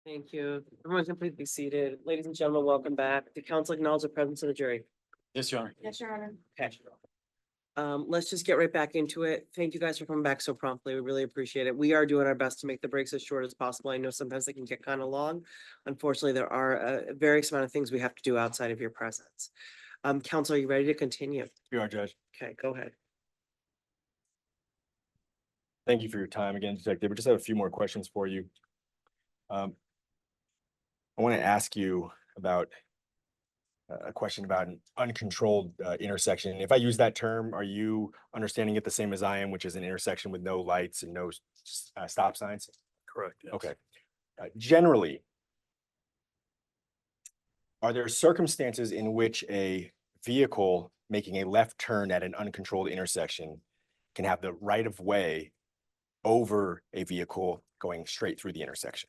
Thank you. Everyone can please be seated. Ladies and gentlemen, welcome back. The council acknowledges the presence of the jury. Yes, Your Honor. Yes, Your Honor. Okay. Let's just get right back into it. Thank you guys for coming back so promptly. We really appreciate it. We are doing our best to make the breaks as short as possible. I know sometimes they can get kind of long. Unfortunately, there are a various amount of things we have to do outside of your presence. Counsel, are you ready to continue? You are, Judge. Okay, go ahead. Thank you for your time again, Detective. We just have a few more questions for you. I want to ask you about a question about an uncontrolled intersection. If I use that term, are you understanding it the same as I am, which is an intersection with no lights and no stop signs? Correct. Yes. Okay. Generally, are there circumstances in which a vehicle making a left turn at an uncontrolled intersection can have the right of way over a vehicle going straight through the intersection?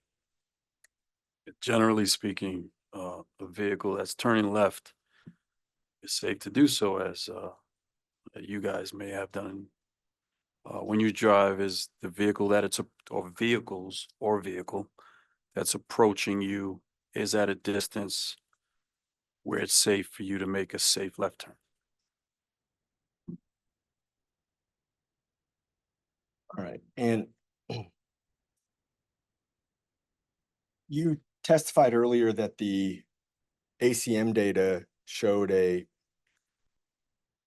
Generally speaking, a vehicle that's turning left is safe to do so, as you guys may have done. When you drive, is the vehicle that it's or vehicles or vehicle that's approaching you is at a distance where it's safe for you to make a safe left turn. All right. And you testified earlier that the ACM data showed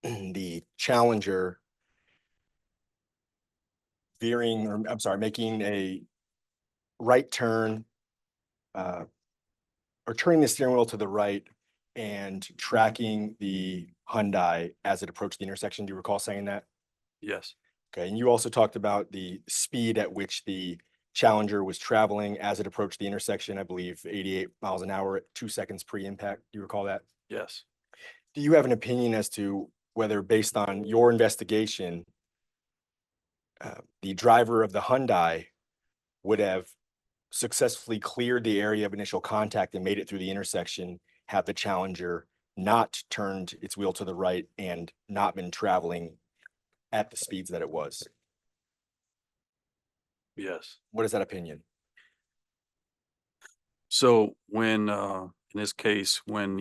the Challenger making a right turn or turning the steering wheel to the right and tracking the Hyundai as it approached the intersection. Do you recall saying that? Yes. Okay. And you also talked about the speed at which the Challenger was traveling as it approached the intersection, I believe 88 miles an hour at 2 seconds pre-impact. Do you recall that? Yes. Do you have an opinion as to whether, based on your investigation, the driver of the Hyundai would have successfully cleared the area of initial contact and made it through the intersection had the Challenger not turned its wheel to the right and not been traveling at the speeds that it was? Yes. What is that opinion? So when, in this case, when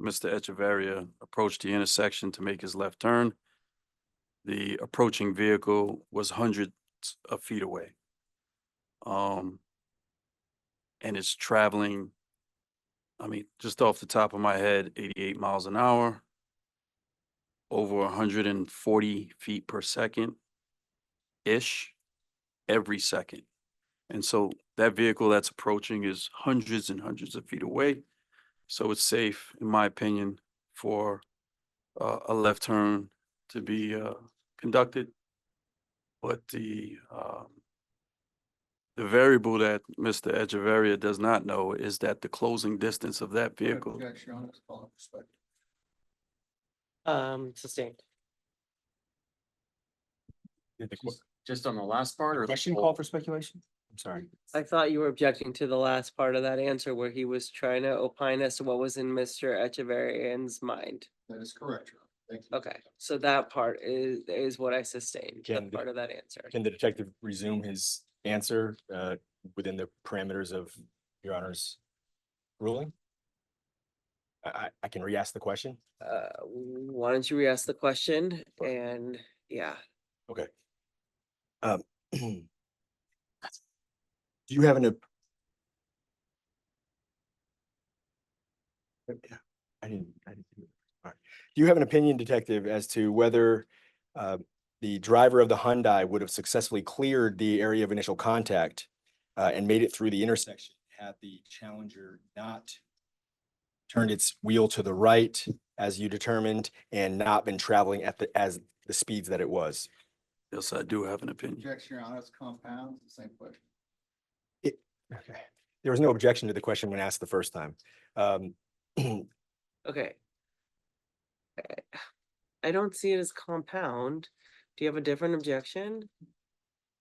Mr. Echevarria approached the intersection to make his left turn, the approaching vehicle was hundreds of feet away. And it's traveling, I mean, just off the top of my head, 88 miles an hour, over 140 feet per second-ish, every second. And so that vehicle that's approaching is hundreds and hundreds of feet away. So it's safe, in my opinion, for a left turn to be conducted. But the variable that Mr. Echevarria does not know is that the closing distance of that vehicle. Sustained. Just on the last part or? Question call for speculation? I'm sorry. I thought you were objecting to the last part of that answer where he was trying to opine as to what was in Mr. Echevarrian's mind. That is correct, Your Honor. Thank you. Okay, so that part is what I sustained, Can that part of that answer. Can the detective resume his answer within the parameters of Your Honor's ruling? I can re-ask the question. Why don't you re-ask the question? And yeah, Okay. Do you have an? Yeah, I didn't. All right. Do you have an opinion, detective, as to whether the driver of the Hyundai would have successfully cleared the area of initial contact and made it through the intersection had the Challenger not turned its wheel to the right, as you determined, and not been traveling at the speeds that it was? Yes, I do have an opinion. Objection, Your Honor, it's compound, it's the same question. Okay. There was no objection to the question when asked the first time. okay. I don't see it as compound. Do you have a different objection?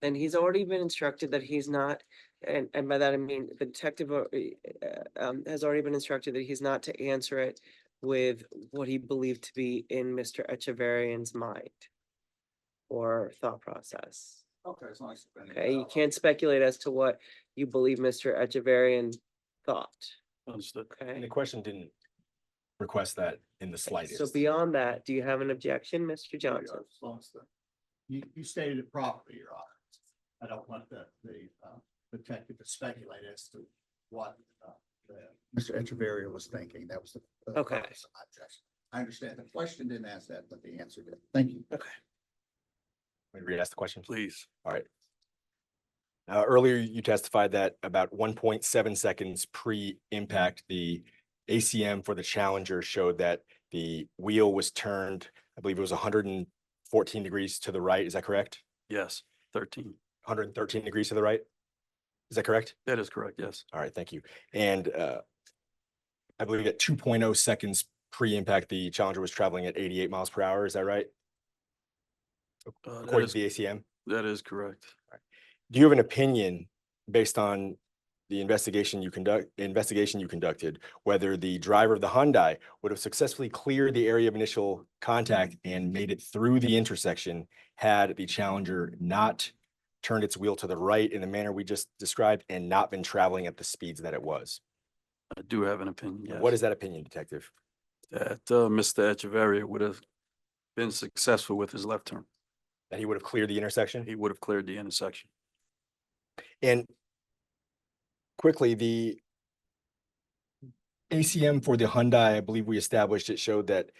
And he's already been instructed that he's not, and by that I mean the detective has already been instructed that he's not to answer it with what he believed to be in Mr. Echevarrian's mind or thought process. Okay, as long as. Okay, you can't speculate as to what you believe Mr. Echevarria thought, Understood. And okay? the question didn't request that in the slightest. So beyond that, do you have an objection, Mr. Johnson? You stated it properly, Your Honor. I don't want the detective to speculate as to what Mr. Echevarria was thinking. That was the Okay. purpose of my objection. I understand. The question didn't ask that, but the answer did. Thank you. May I re-ask the question? Please. All right. Earlier you testified that about 1.7 seconds pre-impact, the ACM for the Challenger showed that the wheel was turned, I believe it was 114 degrees to the right. Is that correct? Yes, 13. 113 degrees to the right? Is that correct? That is correct, yes. All right, thank you. And I believe at 2.0 seconds pre-impact, the Challenger was traveling at 88 miles per hour. Is that right? That According is, to the ACM? that is correct. Do you have an opinion based on the investigation you conducted, whether the driver of the Hyundai would have successfully cleared the area of initial contact and made it through the intersection had the Challenger not turned its wheel to the right in the manner we just described and not been traveling at the speeds that it was? I do have an opinion, yes. What is that opinion, Detective? That Mr. Echevarria would have been successful with his left turn. That he would have cleared the intersection? He would have cleared the intersection. And quickly, the ACM for the Hyundai, I believe we established, it showed that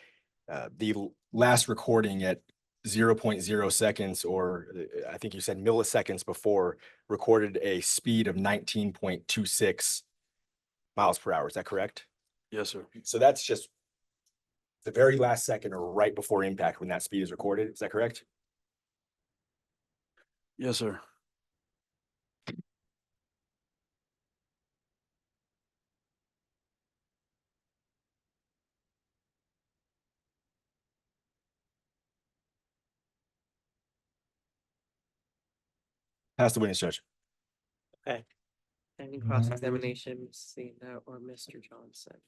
the last recording at 0.0 seconds, or I think you said milliseconds before, recorded a speed of 19.26 miles per hour. Is that correct? Yes, sir. So that's just the very last second or right before impact when that speed is recorded. Is that correct? Yes, sir. Pass the witness, Judge. Any cross-examination, Ms. Zinna or Mr. Johnson?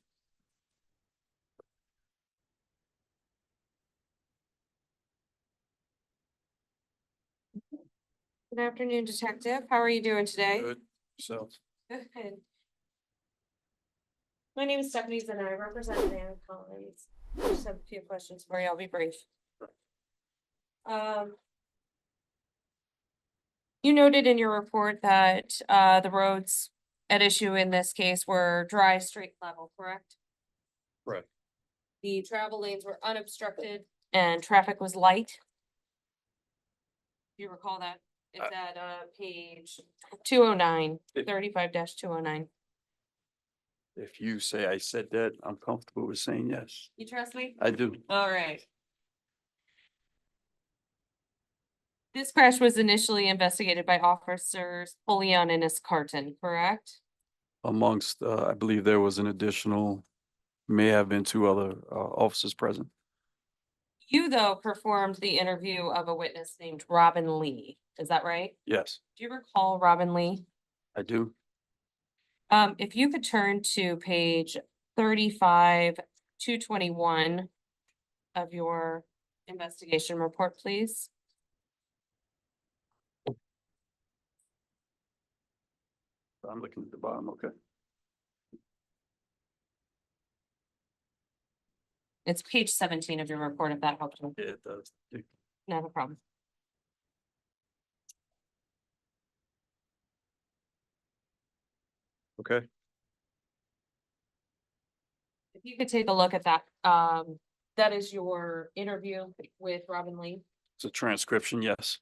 Good afternoon, Detective. How are you doing today? Good. So, Good. My name is Stephanie Zinna. I represent Marvin Collins. I just have a few questions for you. I'll be brief. You noted in your report that the roads at issue in this case were dry, straight, level, correct? correct. The travel lanes were unobstructed and traffic was light. Do you recall that? It's at page 209, 35-209. If you say I said that, I'm comfortable with saying yes. You trust me? I do. All right. This crash was initially investigated by officers Polion and Carton, correct? Amongst, I believe there was an additional, may have been two other officers present. You, though, performed the interview of a witness named Robin Lee. Is that right? Yes, Do you recall Robin Lee? I do. If you could turn to page 35-221 of your investigation report, please. I'm looking at the bottom, okay. It's page 17 of your report, if that helps you. Yeah, it does. Not a problem. Okay, If you could take a look at that, that is your interview with Robin Lee. it's a transcription, yes.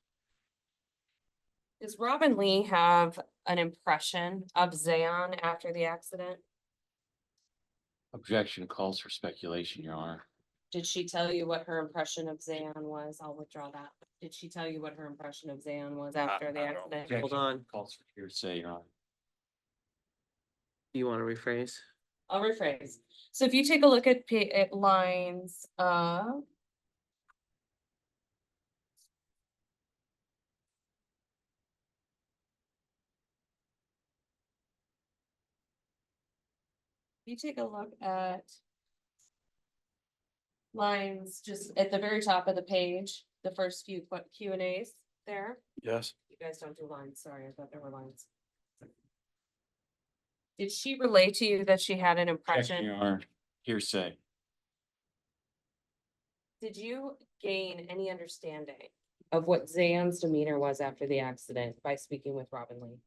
Does Robin Lee have an impression of Zaon after the accident? Objection calls for speculation, Your Honor. Did she tell you what her impression of Zaon was? I'll withdraw that. Did she tell you what her impression of Zaon was after the I don't. accident? Hold on. Calls for hearsay, Your Honor. You want to rephrase? I'll rephrase. So if you take a look at lines, you take a look at lines just at the very top of the page, the first few Q&As there. Yes, You guys don't do lines, sorry, I thought there were lines. Did she relay to you that she had an Objection, impression? Your Honor. Hearsay. Did you gain any understanding of what Zaon's demeanor was after the accident by speaking with Robin Lee?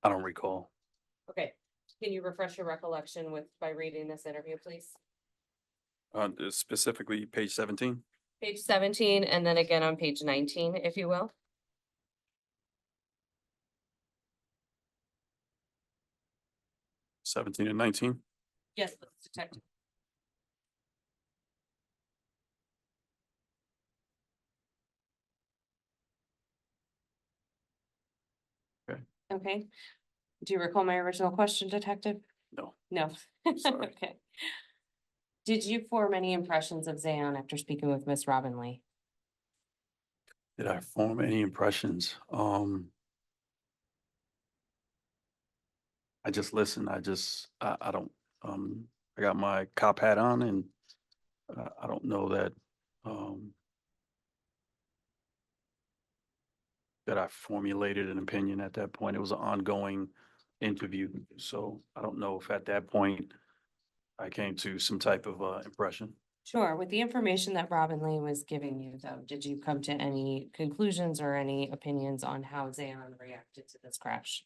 I don't recall. Okay, can you refresh your recollection by reading this interview, please? Specifically, page 17. Page 17, and then again on page 19, if you will. 17 and 19. Yes, detective. Okay. Do you recall my original question, detective? No. No. Sorry. Okay. Did you form any impressions of Zaon after speaking with Miss Robin Lee? Did I form any impressions? I just listened. I don't, I got my cop hat on and I don't know that I formulated an opinion at that point. It was an ongoing interview. So I don't know if at that point I came to some type of impression. Sure. With the information that Robin Lee was giving you, though, did you come to any conclusions or any opinions on how Zaon reacted to this crash?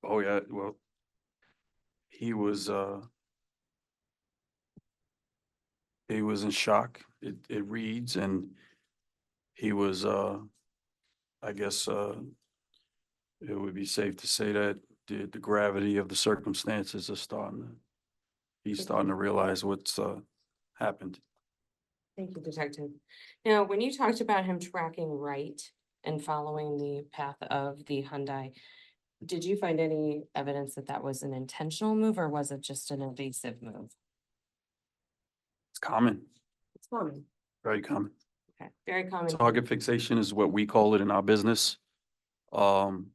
Oh, yeah. Well, he was in shock. It reads, and he was, I guess, it would be safe to say that the gravity of the circumstances are he's starting to realize what's happened. Thank you, detective. Now, when you talked about him tracking right and following the path of the Hyundai, did you find any evidence that that was an intentional move or was it just an evasive move? It's common, It's common. very common. Okay, very common. Target fixation is what we call it in our business. And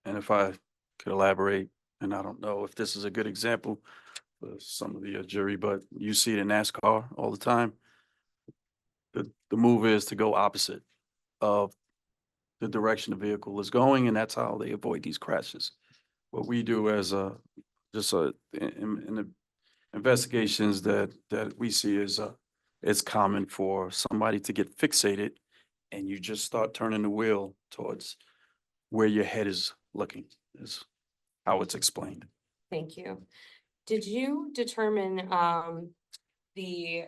if I could elaborate, and I don't know if this is a good example for some of the jury, but you see it in NASCAR all the time. The move is to go opposite of the direction the vehicle is going, and that's how they avoid these crashes. What we do as in the investigations that we see is it's common for somebody to get fixated and you just start turning the wheel towards where your head is looking, is how it's explained. Thank you. Did you determine the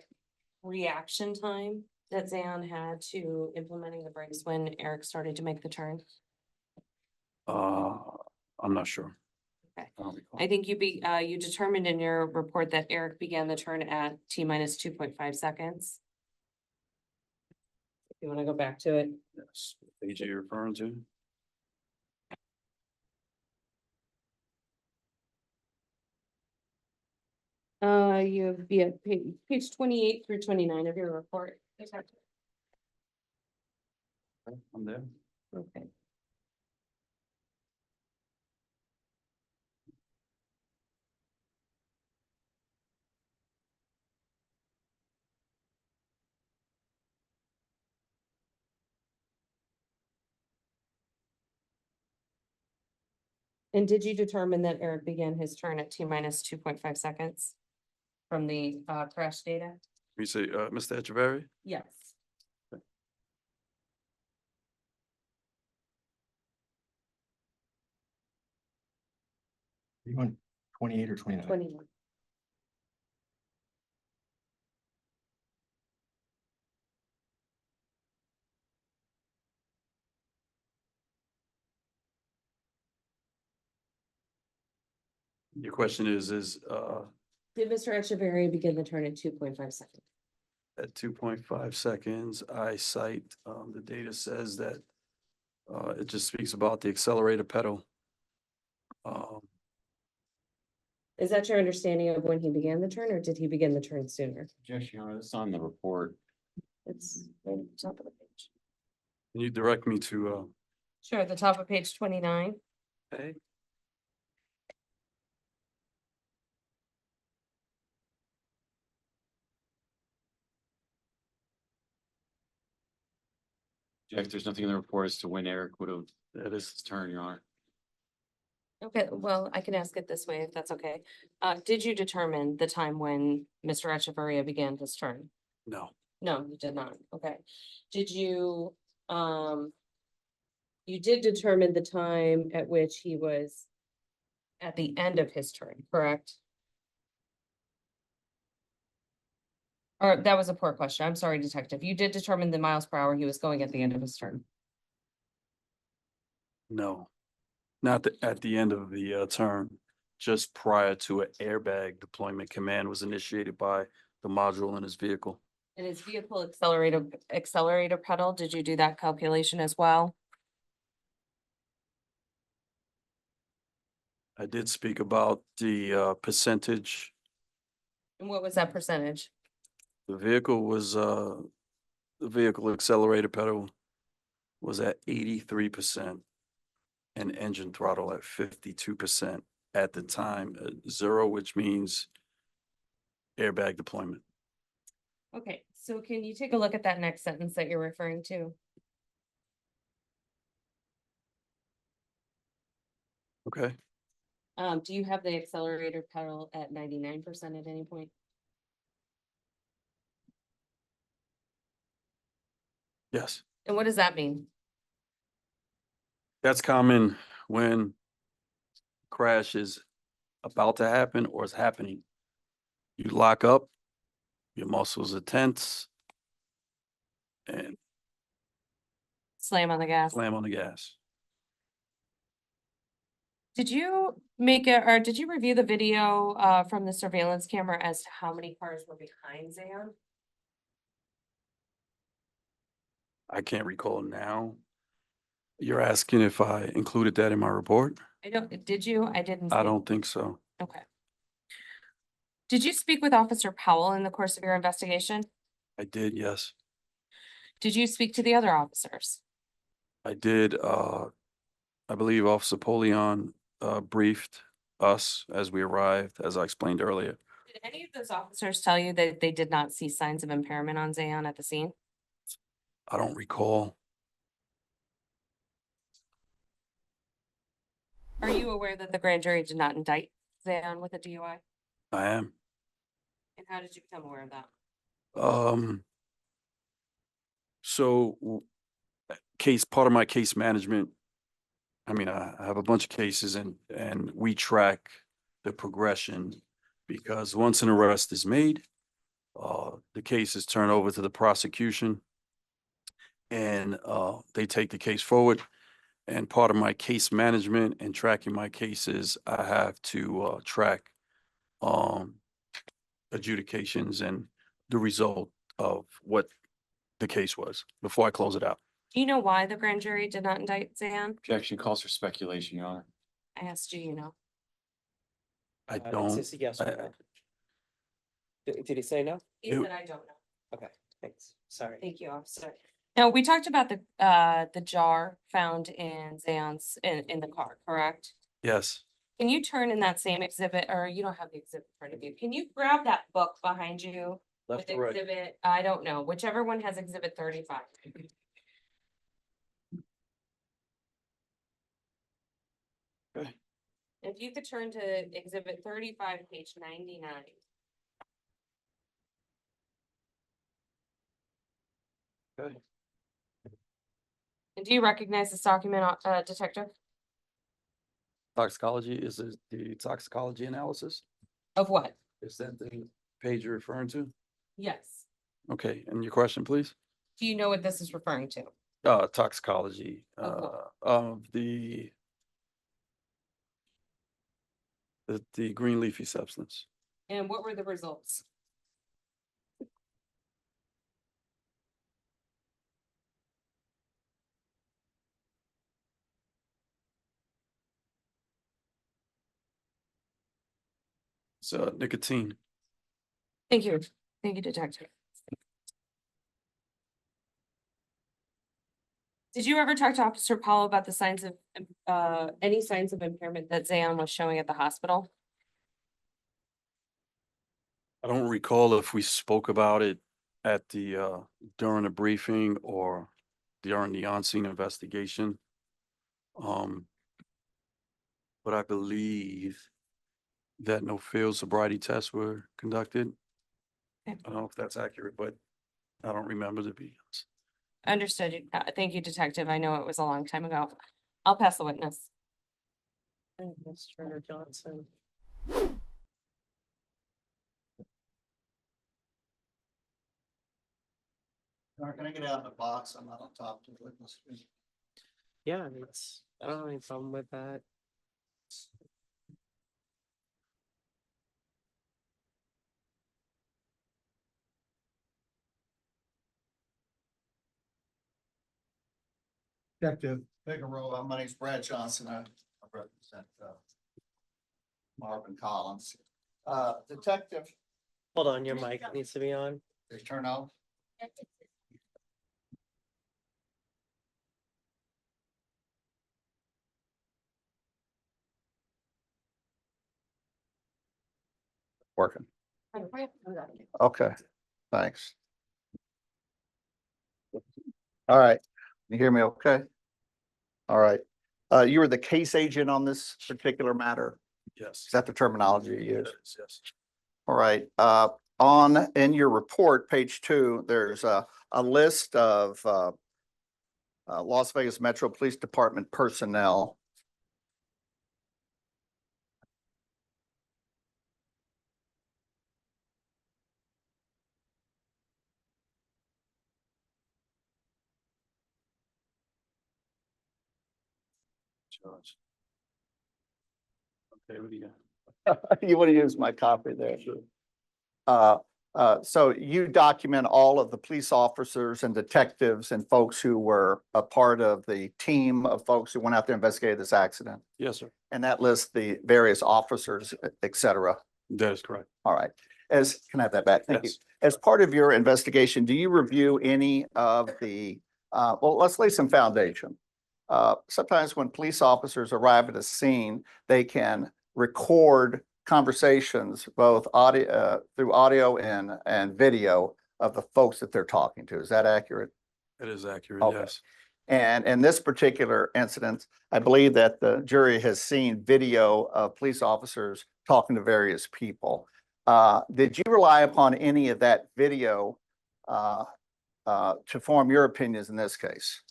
reaction time that Zaon had to implementing the brakes when Eric started to make the turn? I'm not sure. Okay. I don't recall. I think you determined in your report that Eric began the turn at T-minus 2.5 seconds. If you want to go back to it. Yes. Page you're referring to? You'd be at page 28 through 29 of your report. I'm there. Okay. And did you determine that Eric began his turn at T-minus 2.5 seconds from the crash data? We say, Mr. Echevarria? Yes. You want 28 or 29? 21. Your question is Did Mr. Echevarria begin the turn at 2.5 seconds? at 2.5 seconds, I cite, the data says that it just speaks about the accelerator pedal. Is that your understanding of when he began the turn, or did he begin the turn sooner? Objection, Your Honor. That's on the report. It's right at the top of the page. Can you direct me to, Sure, at the top of page 29. okay? Jack, there's nothing in the report as to when Eric would have, That is, his turn, Your Honor. Okay, well, I can ask it this way if that's okay. Did you determine the time when Mr. Echevarria began his turn? no, No, you did not. Okay. Did you, you did determine the time at which he was at the end of his term, correct? Or that was a poor question. I'm sorry, Detective. You did determine the miles per hour he was going at the end of his term. no. Not at the end of the term, just prior to an airbag deployment command was initiated by the module in his vehicle. And his vehicle accelerator pedal, did you do that calculation as well? I did speak about the percentage. And what was that percentage? The vehicle accelerator pedal was at 83% and engine throttle at 52% at the time, 0, which means airbag deployment. Okay, so can you take a look at that next sentence that you're referring to? Okay, Do you have the accelerator pedal at 99% at any point? yes. And what does that mean? That's common when crash is about to happen or is happening. You lock up, your muscles are tense, and Slam on the gas. slam on the gas. Did you make it, or did you review the video from the surveillance camera as to how many cars were behind Zaon? I can't recall now. You're asking if I included that in my report? I don't, did you? I didn't. I see it. don't think so. Okay. Did you speak with Officer Powell in the course of your investigation? I did, yes. Did you speak to the other officers? I did, I believe Officer Polion briefed us as we arrived, as I explained earlier. Did any of those officers tell you that they did not see signs of impairment on Zaon at the scene? I don't recall. Are you aware that the grand jury did not indict Zaon with a DUI? I am. And how did you become aware of that? So part of my case management, I mean, I have a bunch of cases and we track the progression because once an arrest is made, the case is turned over to the prosecution and they take the case forward. And part of my case management and tracking my cases, I have to track adjudications and the result of what the case was before I close it out. Do you know why the grand jury did not indict Zaon? Objection calls for speculation, Your Honor. I asked you, you know. I It's don't. just a yes or no. Did he say no? He It- said, I don't know. Okay, thanks. Sorry. Thank you, officer. Now, we talked about the jar found in Zaon's, in the car, correct? Yes, Can you turn in that same exhibit, or you don't have the exhibit in front of you? Can you grab that book behind you? left With or right? exhibit, I don't know, whichever one has exhibit 35. Okay. If you could turn to exhibit 35, page 99. Okay. And do you recognize this document, Detective? Toxicology, is it the toxicology analysis? Of what? Is that the page you're referring to? Yes. Okay, and your question, please? Do you know what this is referring to? Toxicology, Of what? of the green leafy substance. And what were the results? It's nicotine. Thank you. Thank you, Detective. Did you ever talk to Officer Powell about the signs of, any signs of impairment that Zaon was showing at the hospital? I don't recall if we spoke about it at the during the briefing or during the on-scene investigation. But I believe that no field sobriety tests were conducted. Okay. I don't know if that's accurate, but I don't remember to be honest. Understood. Thank you, Detective. I know it was a long time ago. I'll pass the witness. And Ms. Turner Johnson. Can I get out of the box? I'm not on top of the witness. Yeah, I don't have any problem with that. Detective Figueroa, my name's Brad Johnson. I represent Marvin Collins. Detective, Hold on, your mic needs to be on. please turn off. Working. Okay, thanks. All right, you hear me okay? All right, you were the case agent on this particular matter? Yes. Is that the terminology you use? Yes. All right, in your report, page 2, there's a list of Las Vegas Metro Police Department personnel. Judge. Okay, what do you got? You want to use my copy there? Sure. So you document all of the police officers and detectives and folks who were a part of the team of folks who went out there and investigated this accident. Yes, sir. And that lists the various officers, et cetera. That is correct. All right. Can I have that back? Thank you. Yes. As part of your investigation, do you review any of the, well, let's lay some foundation. Sometimes when police officers arrive at a scene, they can record conversations, both audio, through audio and video of the folks that they're talking to. Is that accurate? It is accurate, Okay. yes. And in this particular incident, I believe that the jury has seen video of police officers talking to various people. Did you rely upon any of that video to form your opinions in this case?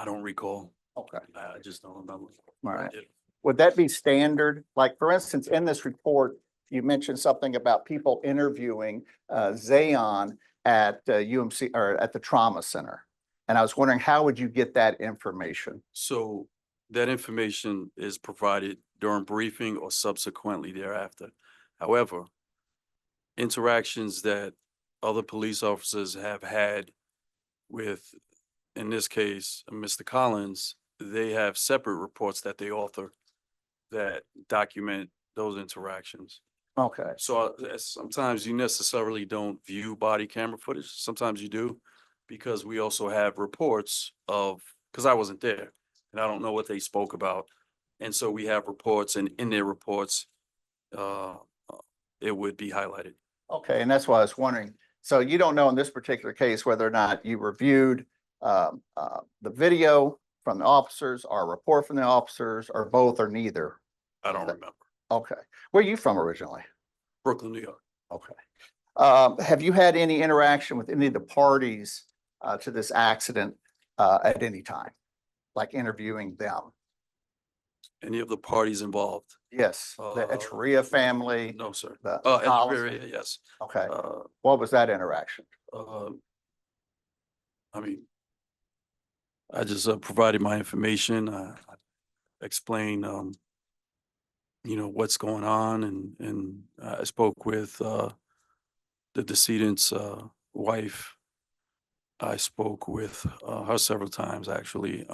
I don't recall. Okay. I just don't remember. All right. Would that be standard? Like, for instance, in this report, you mentioned something about people interviewing Zaon at UMC or at the trauma center. And I was wondering, how would you get that information? So that information is provided during briefing or subsequently thereafter. However, interactions that other police officers have had with, in this case, Mr. Collins, they have separate reports that they author that document those interactions. Okay. So sometimes you necessarily don't view body camera footage. Sometimes you do, because we also have reports of, because I wasn't there and I don't know what they spoke about. And so we have reports, and in their reports, it would be highlighted. Okay, and that's why I was wondering. So you don't know in this particular case whether or not you reviewed the video from the officers or a report from the officers, or both, or neither? I don't remember. Okay. Where are you from originally? Brooklyn, New York. Okay. Have you had any interaction with any of the parties to this accident at any time? Like interviewing them? Any of the parties involved? Yes, the Echevarria family? No, sir. The Echevarria, Collins? yes. Okay. What was that interaction? I mean, I just provided my information. I explained, what's going on, and I spoke with the decedent's wife. I spoke with her several times, actually.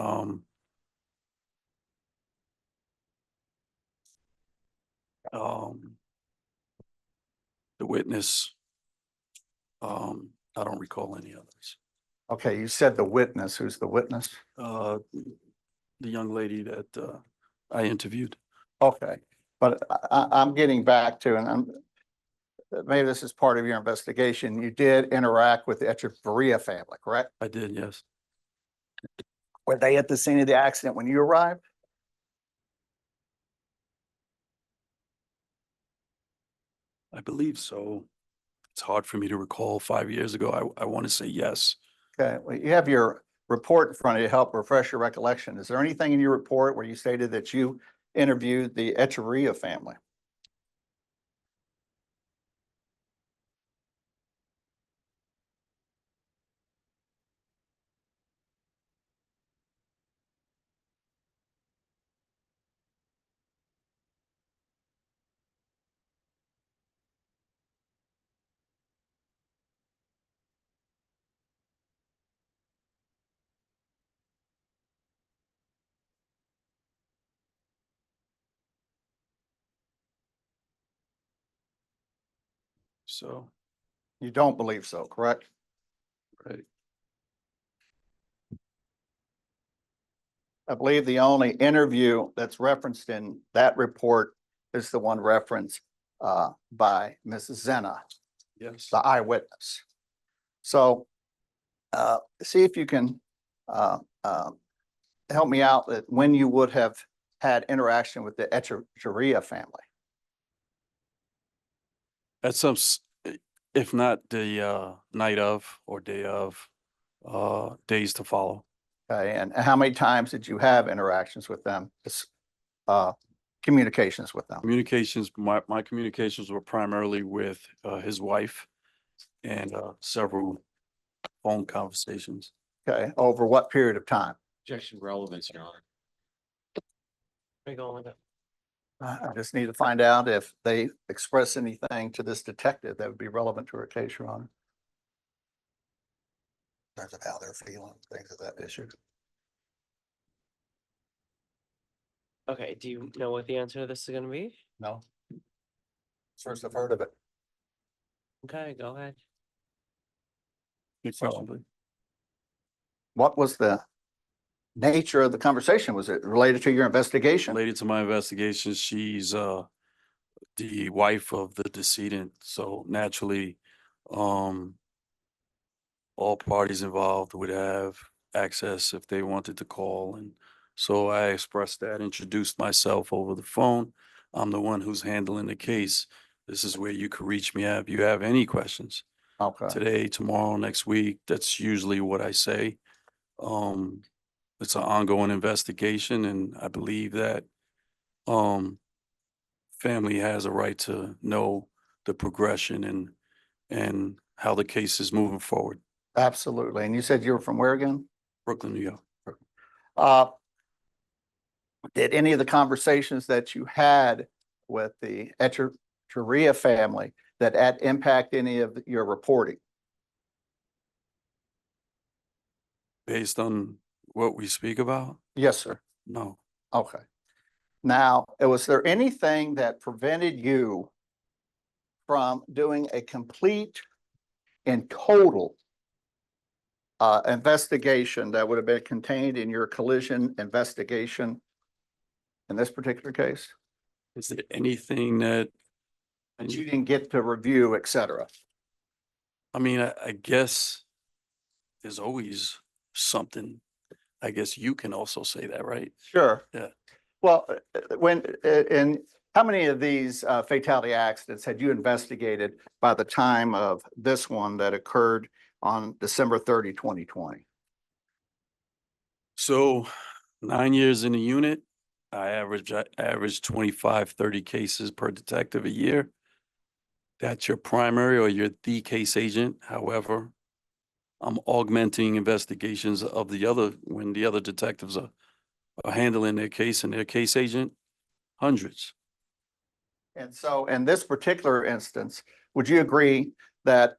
The witness, I don't recall any others. Okay, you said the witness. Who's the witness? The young lady that I interviewed. Okay, but I'm getting back to, and maybe this is part of your investigation, you did interact with the Echevarria family, correct? I did, yes. Were they at the scene of the accident when you arrived? I believe so. It's hard for me to recall 5 years ago. I want to say yes. Okay, well, you have your report in front of you to help refresh your recollection. Is there anything in your report where you stated that you interviewed the Echevarria family? So, You don't believe so, correct? right. I believe the only interview that's referenced in that report is the one referenced by Mrs. Zinna, Yes. the eyewitness. So see if you can help me out that when you would have had interaction with the Echevarria family. At some, if not the night of or day of, days to follow. Okay, and how many times did you have interactions with them? Communications with them? Communications, my communications were primarily with his wife and several phone conversations. Okay, over what period of time? Objection relevance, Your Honor. Where you going with it? I just need to find out if they express anything to this detective that would be relevant to her case, Your Honor. In terms of how they're feeling, things of that issue. Okay, do you know what the answer to this is gonna be? No. First I've heard of it. Okay, go ahead. Good question, please. What was the nature of the conversation? Was it related to your investigation? Related to my investigation, she's the wife of the decedent, so naturally, all parties involved would have access if they wanted to call, and so I expressed that, introduced myself over the phone. I'm the one who's handling the case. This is where you can reach me at if you have any questions. Okay, Today, tomorrow, next week, that's usually what I say. It's an ongoing investigation, and I believe that family has a right to know the progression and how the case is moving forward. absolutely. And you said you were from where again? Brooklyn, New York. Uh, did any of the conversations that you had with the Echevarria family that impact any of your reporting? Based on what we speak about? Yes, sir. No. Okay. Now, was there anything that prevented you from doing a complete and total investigation that would have been contained in your collision investigation in this particular case? Is there anything that, And you didn't get to review, et cetera? I mean, I guess there's always something. I guess you can also say that, right? Sure. Yeah. Well, and how many of these fatality accidents had you investigated by the time of this one that occurred on December 30, 2020? So 9 years in the unit, I average 25, 30 cases per detective a year. That's your primary or you're the case agent. However, I'm augmenting investigations of the other, when the other detectives are handling their case and their case agent, hundreds. And so in this particular instance, would you agree that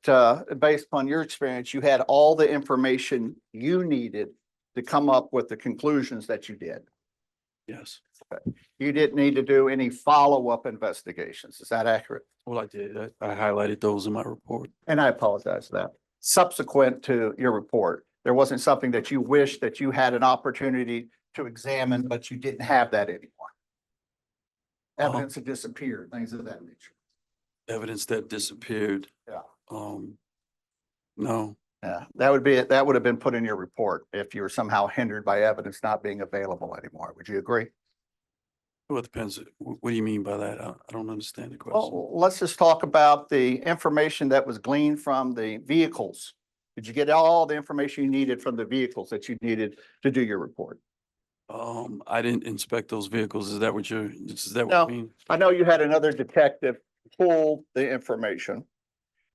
based upon your experience, you had all the information you needed to come up with the conclusions that you did? Yes. You didn't need to do any follow-up investigations. Is that accurate? Well, I did. I highlighted those in my report. And I apologize for that. Subsequent to your report, there wasn't something that you wished that you had an opportunity to examine, but you didn't have that anymore. Evidence had disappeared, things of that nature. Evidence that disappeared. Yeah. No, Yeah, that would have been put in your report if you were somehow hindered by evidence not being available anymore. Would you agree? well, it depends. What do you mean by that? I don't understand the question. Well, let's just talk about the information that was gleaned from the vehicles. Did you get all the information you needed from the vehicles that you needed to do your report? I didn't inspect those vehicles. Is that what No. you mean? I know you had another detective pull the information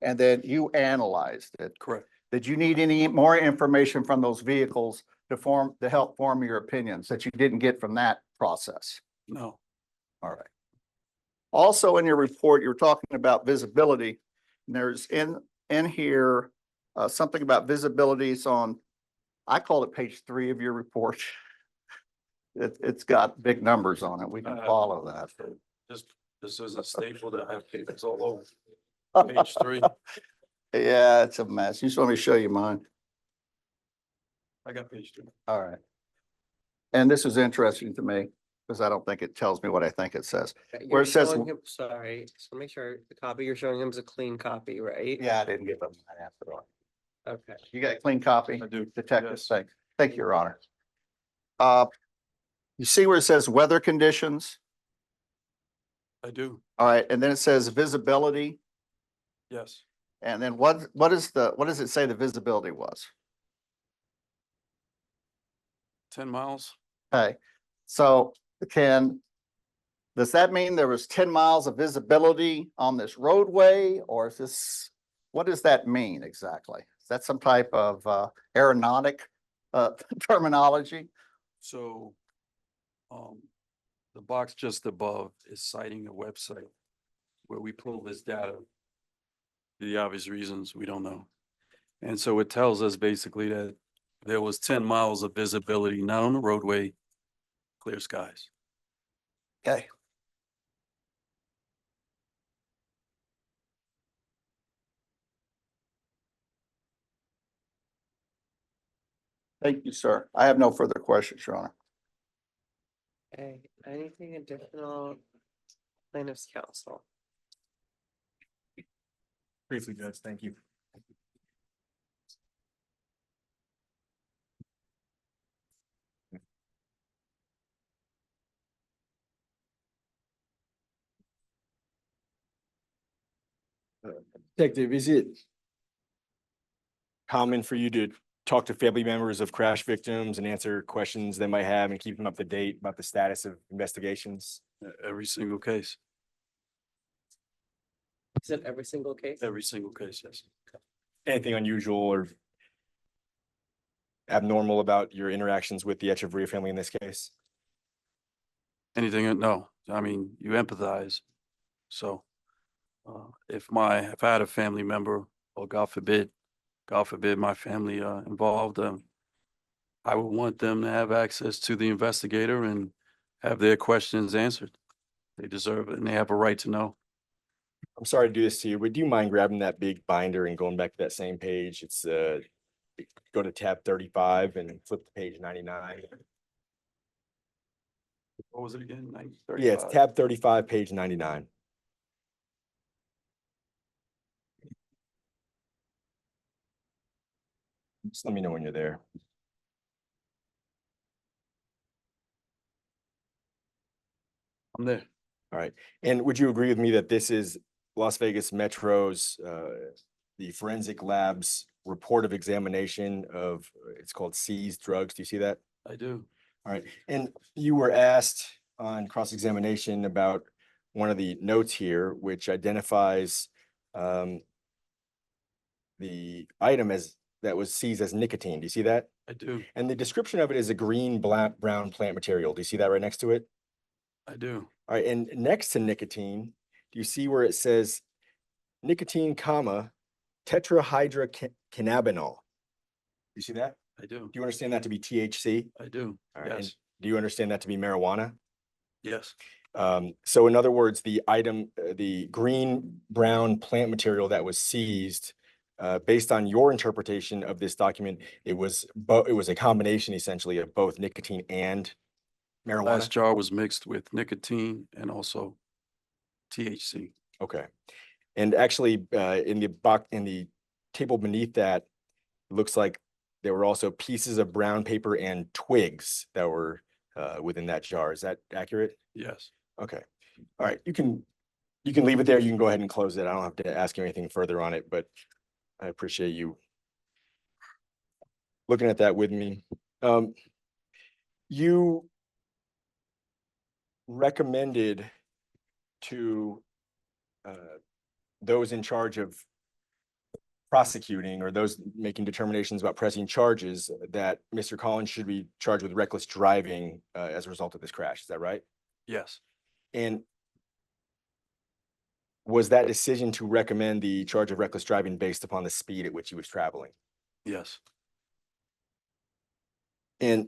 and then you analyzed it. Correct. Did you need any more information from those vehicles to help form your opinions that you didn't get from that process? No, All right. Also in your report, you're talking about visibility. And there's in here, something about visibilities on, I call it page 3 of your report. It's got big numbers on it. We can follow that. this is a staple that I have papers all over. Page 3. Yeah, it's a mess. You just want me to show you mine? I got page 3. All right. And this is interesting to me because I don't think it tells me what I think it says. Where You're it says- showing him, sorry, just to make sure the copy you're showing him is a clean copy, right? Yeah, I didn't give them that after all. Okay. You got a clean copy? I do. Detective, Yes. thank you, Your Honor. You see where it says weather conditions? I do. All right, and then it says visibility. Yes. And then what does it say the visibility was? 10 miles. Okay, so does that mean there was 10 miles of visibility on this roadway, or is this, what does that mean exactly? Is that some type of aeronautic terminology? So, the box just above is citing a website where we pull this data. For the obvious reasons we don't know. And so it tells us basically that there was 10 miles of visibility, not on the roadway, clear skies. Okay. Thank you, sir. I have no further questions, Your Honor. Okay, anything additional? Plaintiff's counsel. Briefly, Judge, thank you. Detective, is it common for you to talk to family members of crash victims and answer questions they might have and keep them up to date about the status of investigations? Every single case, Is it every single case? every single case, yes. Anything unusual or abnormal about your interactions with the Echevarria family in this case? Anything, no, I mean, you empathize. So, if I had a family member, or God forbid, my family involved, I would want them to have access to the investigator and have their questions answered. They deserve it and they have a right to know. I'm sorry to do this to you, but do you mind grabbing that big binder and going back to that same page? It's go to tab 35 and flip to page 99. What was it again? Yeah, it's tab 35, page 99. Just let me know when you're there. I'm there. All right. And would you agree with me that this is Las Vegas Metro's, the forensic lab's report of examination of, it's called seized drugs. Do you see that? I do. All right. And you were asked on cross-examination about one of the notes here, which identifies the item that was seized as nicotine. Do you see that? I do. And the description of it is a green, black, brown plant material. Do you see that right next to it? I do. All right. And next to nicotine, do you see where it says nicotine, comma, tetrahydrocannabinol? You see that? I do. Do you understand that to be THC? I do. All right. And Yes. do you understand that to be marijuana? Yes. So in other words, the item, the green, brown plant material that was seized, based on your interpretation of this document, it was a combination essentially of both nicotine and marijuana. Last jar was mixed with nicotine and also THC. Okay. And actually, in the table beneath that, it looks like there were also pieces of brown paper and twigs that were within that jar. Is that accurate? Yes. Okay. All right. You can leave it there. You can go ahead and close it. I don't have to ask you anything further on it, but I appreciate you looking at that with me. You recommended to those in charge of prosecuting or those making determinations about pressing charges that Mr. Collins should be charged with reckless driving as a result of this crash. Is that right? Yes. And was that decision to recommend the charge of reckless driving based upon the speed at which he was traveling? Yes. And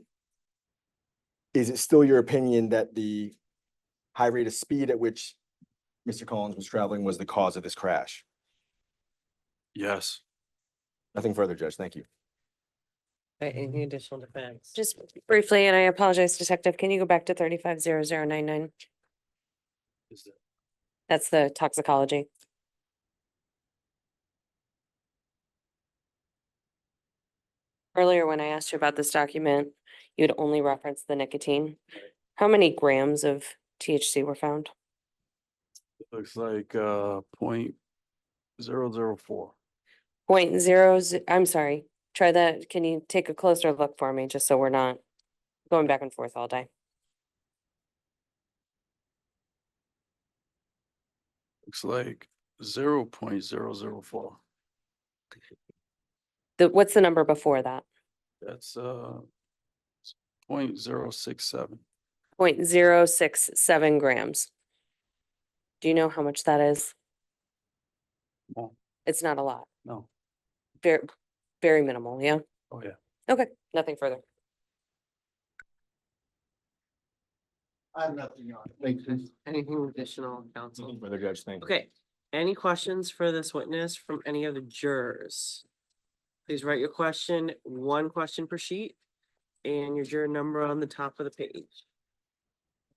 is it still your opinion that the high rate of speed at which Mr. Collins was traveling was the cause of this crash? Yes. Nothing further, Judge. Thank you. Any additional defense? Just briefly, and I apologize, Detective, can you go back to 350099? Is that- That's the toxicology. Earlier, when I asked you about this document, you had only referenced the nicotine. How many grams of THC were found? Looks like 0.004. I'm sorry, try that. Can you take a closer look for me, just so we're not going back and forth all day? Looks like 0.004. What's the number before that? That's 0.067. 0.067 grams. Do you know how much that is? No. It's not a lot. No. Very, very minimal, yeah? Oh, yeah. Okay, nothing further. I have nothing on it. Thank you. Anything additional, counsel? Nothing further, Judge. Thank you. Okay, any questions for this witness from any of the jurors? Please write your question, one question per sheet, and your juror number on the top of the page.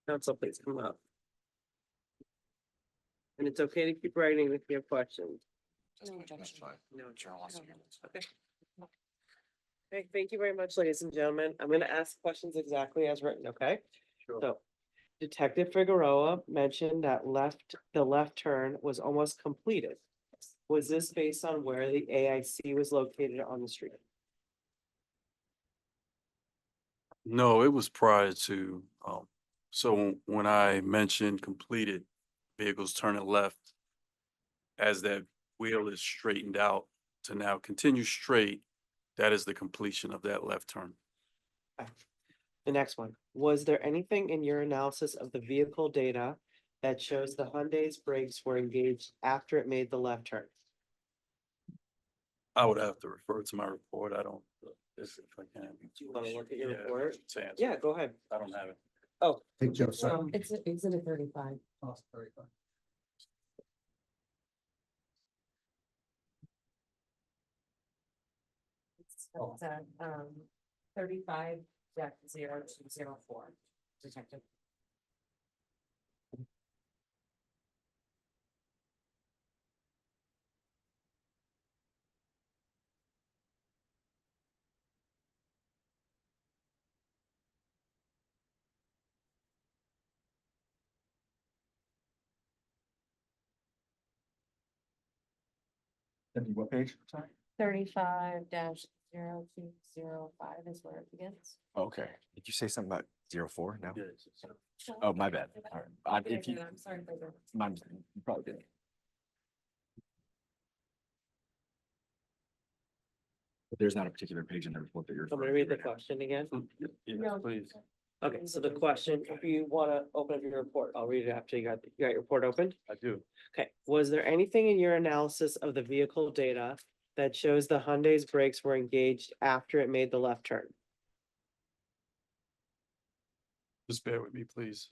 Counsel, please come up. And it's okay to keep writing if you have questions. No objection. No, okay. Okay, thank you very much, ladies and gentlemen. I'm gonna ask questions exactly as written, okay? Sure. So, Detective Figueroa mentioned that the left turn was almost completed. Was this based on where the AIC was located on the street? No, it was prior to, so when I mentioned completed, vehicles turning left, as that wheel is straightened out to now continue straight, that is the completion of that left turn. The next one, was there anything in your analysis of the vehicle data that shows the Hyundai's brakes were engaged after it made the left turn? I would have to refer to my report. I don't, if I can. Do you wanna look at your Yeah, report? to answer. Yeah, go ahead. I don't have it. Oh, Hey, Joe, sorry. It's exhibit 35. Oh, very fine. It's at 35-0204, Detective. What page? Sorry. 35-0205 is where it begins. Okay. Did you say something about 04? No? Yeah, it's- Oh, my bad. All right. If you, I'm sorry for the. my mistake. You probably did. But there's not a particular page in the report that you're. I'm gonna referring read to the right now. question again. Yes, No. please. Okay, so the question, if you wanna open up your report, I'll read it after you got your report opened. I do. Okay, was there anything in your analysis of the vehicle data that shows the Hyundai's brakes were engaged after it made the left turn? Just bear with me, please.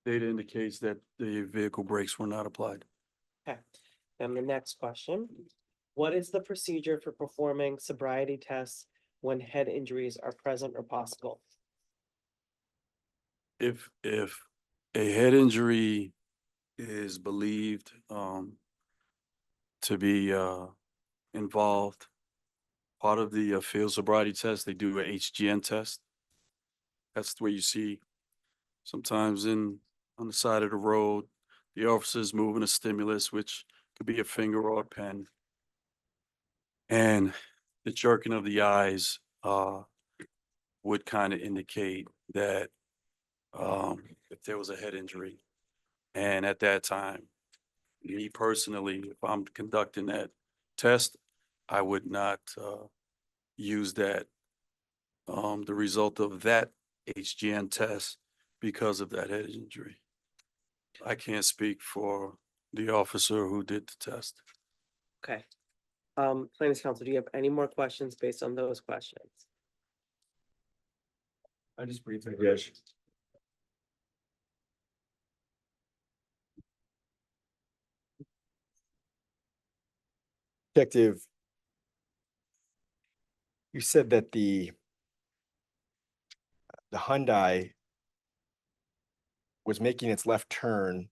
Data indicates that the vehicle brakes were not applied. Okay, and the next question, what is the procedure for performing sobriety tests when head injuries are present or possible? If a head injury is believed to be involved, part of the field sobriety test, they do a HGN test. That's where you see sometimes on the side of the road, the officer's moving a stimulus, which could be a finger or a pen. And the jerking of the eyes would kind of indicate that if there was a head injury. And at that time, me personally, if I'm conducting that test, I would not use that, the result of that HGN test because of that head injury. I can't speak for the officer who did the test. Okay. Plaintiffs' counsel, do you have any more questions based on those questions? I just briefly, Judge. Detective, you said that the Hyundai was making its left turn,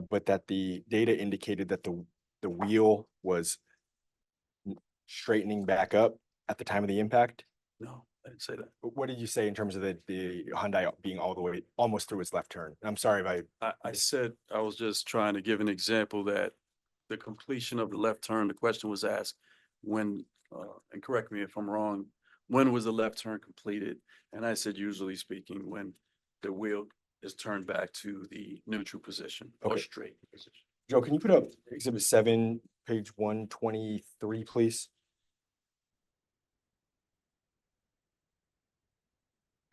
but that the data indicated that the wheel was straightening back up at the time of the impact. No, I didn't say that. What did you say in terms of the Hyundai being all the way almost through its left turn? I'm sorry if I said, I was just trying to give an example that the completion of the left turn, the question was asked when, and correct me if I'm wrong, when was the left turn completed? And I said, usually speaking, when the wheel is turned back to the neutral position or Okay. straight position. Joe, can you put up exhibit 7, page 123, please?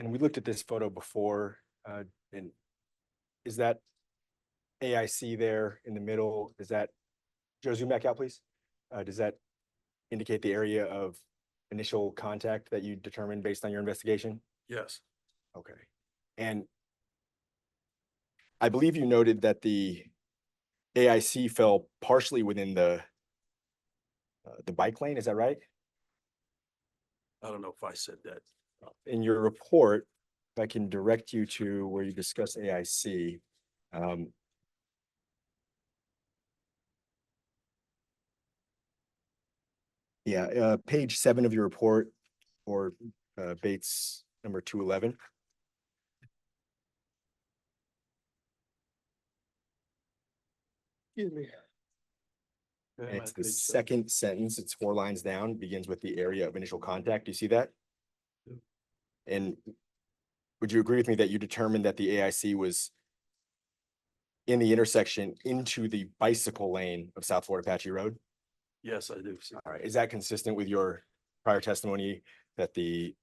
And we looked at this photo before, and is that AIC there in the middle? Is that, Joe, zoom back out, please? Does that indicate the area of initial contact that you determined based on your investigation? Yes, Okay. And I believe you noted that the AIC fell partially within the bike lane, is that right? I don't know if I said that. In your report, if I can direct you to where you discuss AIC. Yeah, page 7 of your report, or Bates number 211. Excuse me. It's the second sentence, it's 4 lines down, begins with the area of initial contact. Do you see that? Yeah. And would you agree with me that you determined that the AIC was in the intersection into the bicycle lane of South Florida Apache Road? Yes, I do. All right, is that consistent with your prior testimony that the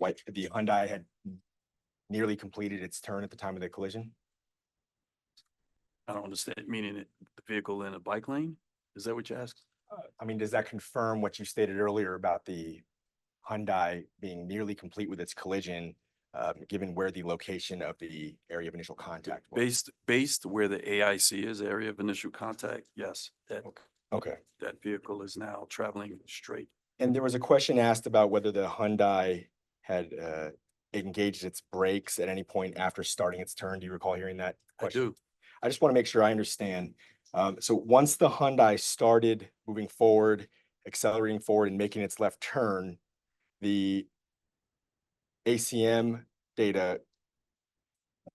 Hyundai had nearly completed its turn at the time of the collision? I don't understand, meaning the vehicle in a bike lane? Is that what you asked? I mean, does that confirm what you stated earlier about the Hyundai being nearly complete with its collision, given where the location of the area of initial contact was? Based where the AIC is, area of initial contact, yes, Okay. that vehicle is now traveling straight. And there was a question asked about whether the Hyundai had engaged its brakes at any point after starting its turn. Do you recall hearing that question? I do. I just want to make sure I understand. So once the Hyundai started moving forward, accelerating forward and making its left turn, the ACM data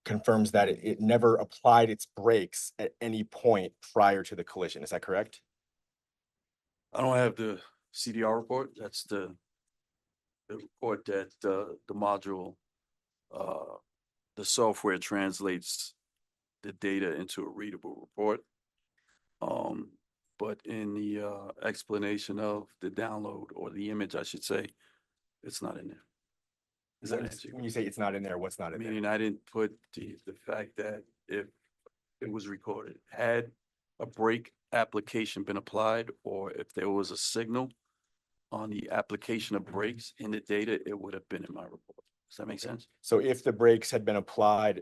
confirms that it never applied its brakes at any point prior to the collision. Is that correct? I don't have the CDR report. That's the report that the module, the software translates the data into a readable report. But in the explanation of the download, or the image, I should say, it's not in there. Is that, when you say it's not in there, what's not in there? Meaning I didn't put the fact that if it was recorded, had a brake application been applied, or if there was a signal on the application of brakes in the data, it would have been in my report. Does that make sense? So if the brakes had been applied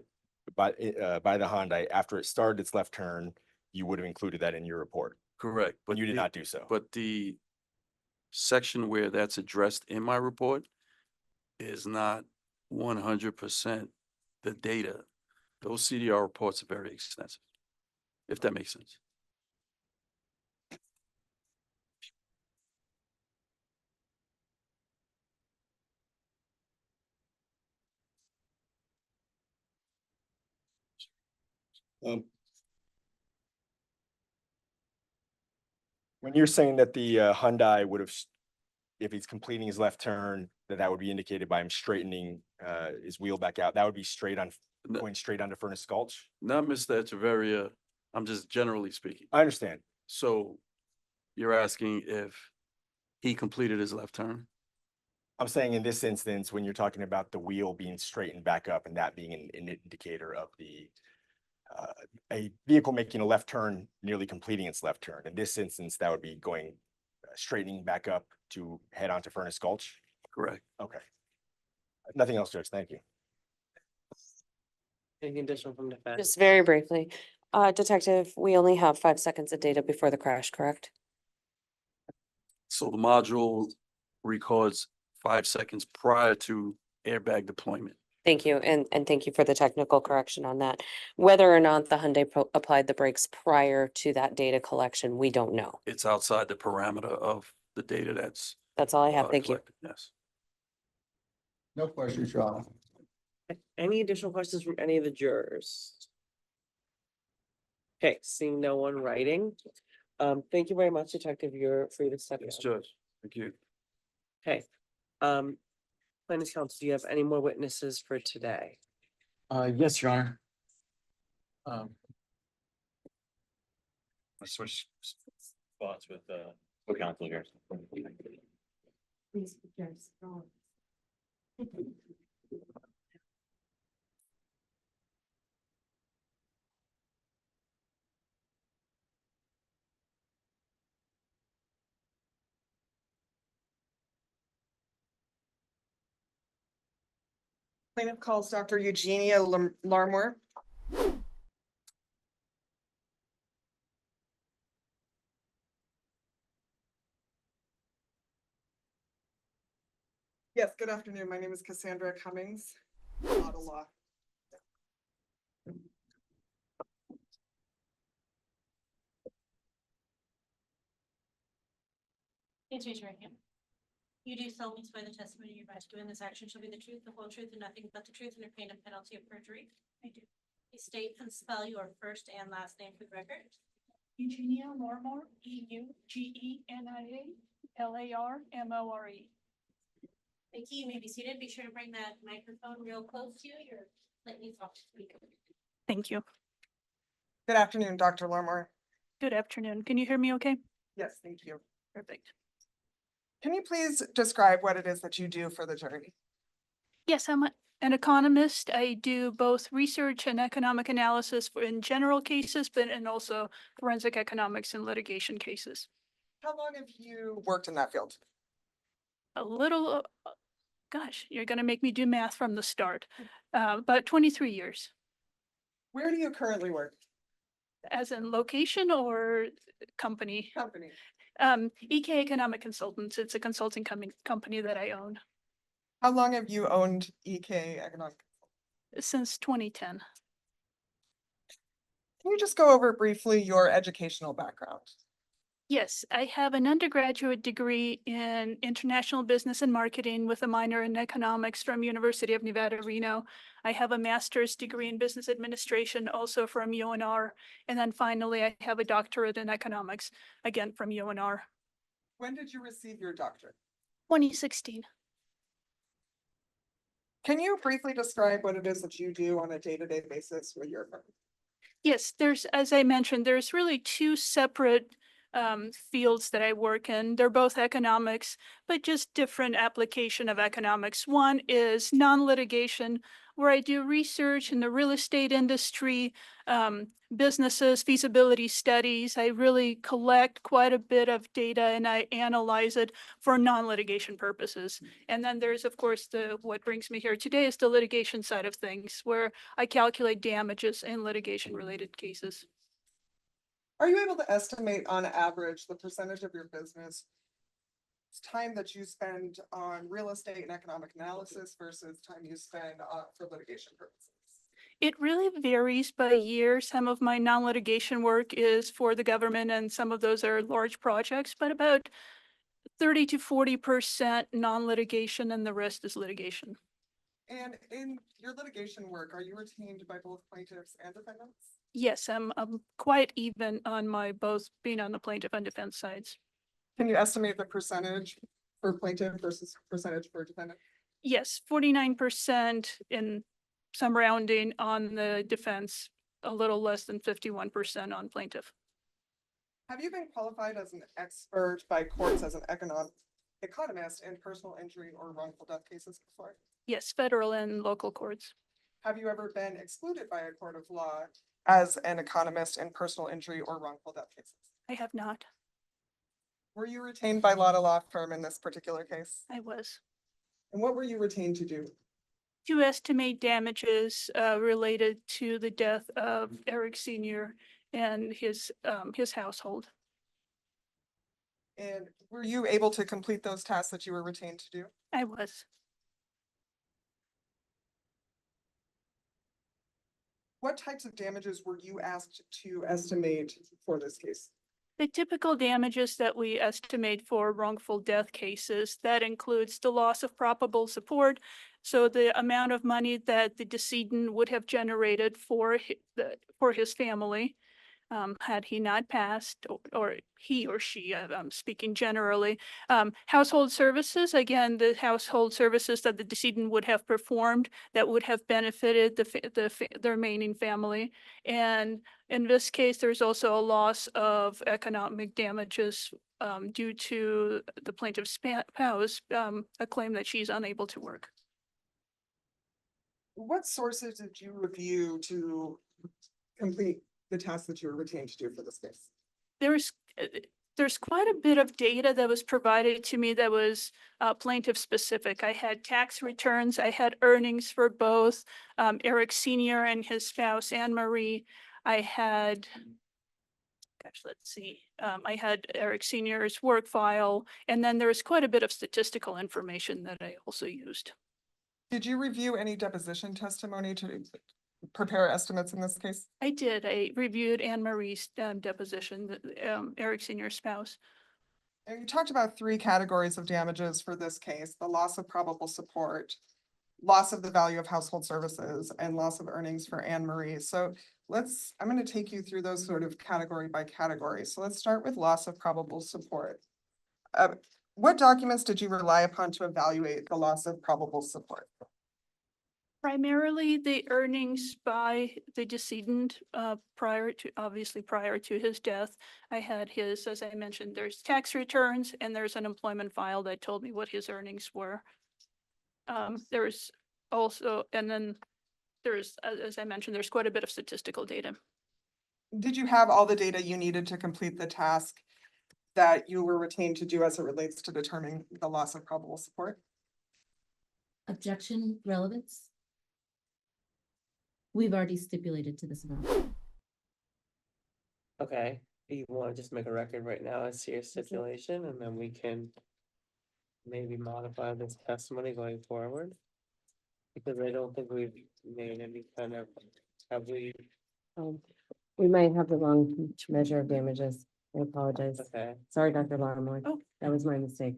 by the Hyundai after it started its left turn, you would have included that in your report, Correct. but you did the- not do so. But the section where that's addressed in my report is not 100% the data. Those CDR reports are very extensive, if that makes sense. When you're saying that the Hyundai would have, if he's completing his left turn, that would be indicated by him straightening his wheel back out, that would be straight on, No. going straight onto Furnace Gulch? Not Mr. Echevarria, I'm just generally speaking. I understand. So you're asking if he completed his left turn? I'm saying in this instance, when you're talking about the wheel being straightened back up and that being an indicator of a vehicle making a left turn, nearly completing its left turn. In this instance, that would be going straightening back up to head onto Furnace Gulch. Correct. Okay. Nothing else, Judge. Thank you. Any additional from defense? Just very briefly, Detective, we only have 5 seconds of data before the crash, correct? So the module records 5 seconds prior to airbag deployment. Thank you, and thank you for the technical correction on that. Whether or not the Hyundai applied the brakes prior to that data collection, we don't know. It's outside the parameter of the data that's That's all I have. Thank you. collected. Yes. No questions, Your Honor. Any additional questions from any of the jurors? Okay, seeing no one writing. Thank you very much, Detective. You're free to step Yes, down. Judge. Thank you. Okay. Plaintiffs' counsel, do you have any more witnesses for today? Yes, Your Honor. Let's switch spots with co-counsel here. Please, Plaintiff calls Dr. Eugenia Larmore. Yes, good afternoon. My name is Cassandra Cummings. Ladah Law. Please raise your right hand. You do solemnly swear the testimony you're about to give in this action shall be the truth, the whole truth, and nothing but the truth, under pain and penalty of perjury. I do. Please state and spell your first and last name for the record. Eugenia Larmore, Eugenia Larmore. Thank you. You may be seated. Be sure to bring that microphone real close to you. You're slightly soft to speak. Thank you. Good afternoon, Dr. Larmore. Good afternoon. Can you hear me okay? Yes, thank you. Perfect. Can you please describe what it is that you do for the jury? Yes, I'm an economist. I do both research and economic analysis in general cases, and also forensic economics in litigation cases. How long have you worked in that field? A little, gosh, you're going to make me do math from the start. About 23 years. Where do you currently work? As in location or company? Company. EK Economic Consultants. It's a consulting company that I own. How long have you owned EK Economic? Since 2010. Can you just go over briefly your educational background? Yes, I have an undergraduate degree in international business and marketing with a minor in economics from University of Nevada, Reno. I have a master's degree in business administration also from UNR. And then finally, I have a doctorate in economics, again from UNR. When did you receive your doctorate? 2016. Can you briefly describe what it is that you do on a day-to-day basis with your firm? Yes, as I mentioned, there's really two separate fields that I work in. They're both economics, but just different application of economics. One is non-litigation, where I do research in the real estate industry, businesses, feasibility studies. I really collect quite a bit of data and I analyze it for non-litigation purposes. And then there's, of course, what brings me here today is the litigation side of things, where I calculate damages in litigation-related cases. Are you able to estimate on average the percentage of your business time that you spend on real estate and economic analysis versus time you spend for litigation purposes? It really varies by year. Some of my non-litigation work is for the government and some of those are large projects, but about 30 to 40% non-litigation and the rest is litigation. And in your litigation work, are you retained by both plaintiffs and defendants? Yes, I'm quite even on my both being on the plaintiff and defense sides. Can you estimate the percentage for plaintiff versus percentage for defendant? Yes, 49% in some rounding on the defense, a little less than 51% on plaintiff. Have you been qualified as an expert by courts as an economist in personal injury or wrongful death cases before? Yes, federal and local courts. Have you ever been excluded by a court of law as an economist in personal injury or wrongful death cases? I have not. Were you retained by Ladah law firm in this particular case? I was. And what were you retained to do? To estimate damages related to the death of Eric Sr. and his household. And were you able to complete those tasks that you were retained to do? I was. What types of damages were you asked to estimate for this case? The typical damages that we estimate for wrongful death cases, that includes the loss of probable support. So the amount of money that the decedent would have generated for his family, had he not passed, or he or she, I'm speaking generally. Household services, again, the household services that the decedent would have performed that would have benefited the remaining family. And in this case, there's also a loss of economic damages due to the plaintiff's spouse, a claim that she's unable to work. What sources did you review to complete the tasks that you were retained to do for this case? There's quite a bit of data that was provided to me that was plaintiff specific. I had tax returns, I had earnings for both Eric Sr. and his spouse, Anne Marie. I had, I had Eric Sr.'s work file, and then there's quite a bit of statistical information that I also used. Did you review any deposition testimony to prepare estimates in this case? I did. I reviewed Anne Marie's deposition, Eric Sr.'s spouse. And you talked about 3 categories of damages for this case: the loss of probable support, loss of the value of household services, and loss of earnings for Anne Marie. So I'm going to take you through those sort of category by category. So let's start with loss of probable support. What documents did you rely upon to evaluate the loss of probable support? Primarily the earnings by the decedent prior to his death. I had his, as I mentioned, there's tax returns and there's an employment file that told me what his earnings were. There's also, and then there's, as I mentioned, there's quite a bit of statistical data. Did you have all the data you needed to complete the task that you were retained to do as it relates to determining the loss of probable support? Objection, relevance. We've already stipulated to this amount. Okay, you want to just make a record right now as to your stipulation, and then we can maybe modify this testimony going forward? Because I don't think we've made any kind of, have we? We might have the wrong measure of damages. I apologize. Okay, Sorry, Dr. Larmore. Oh. That was my mistake.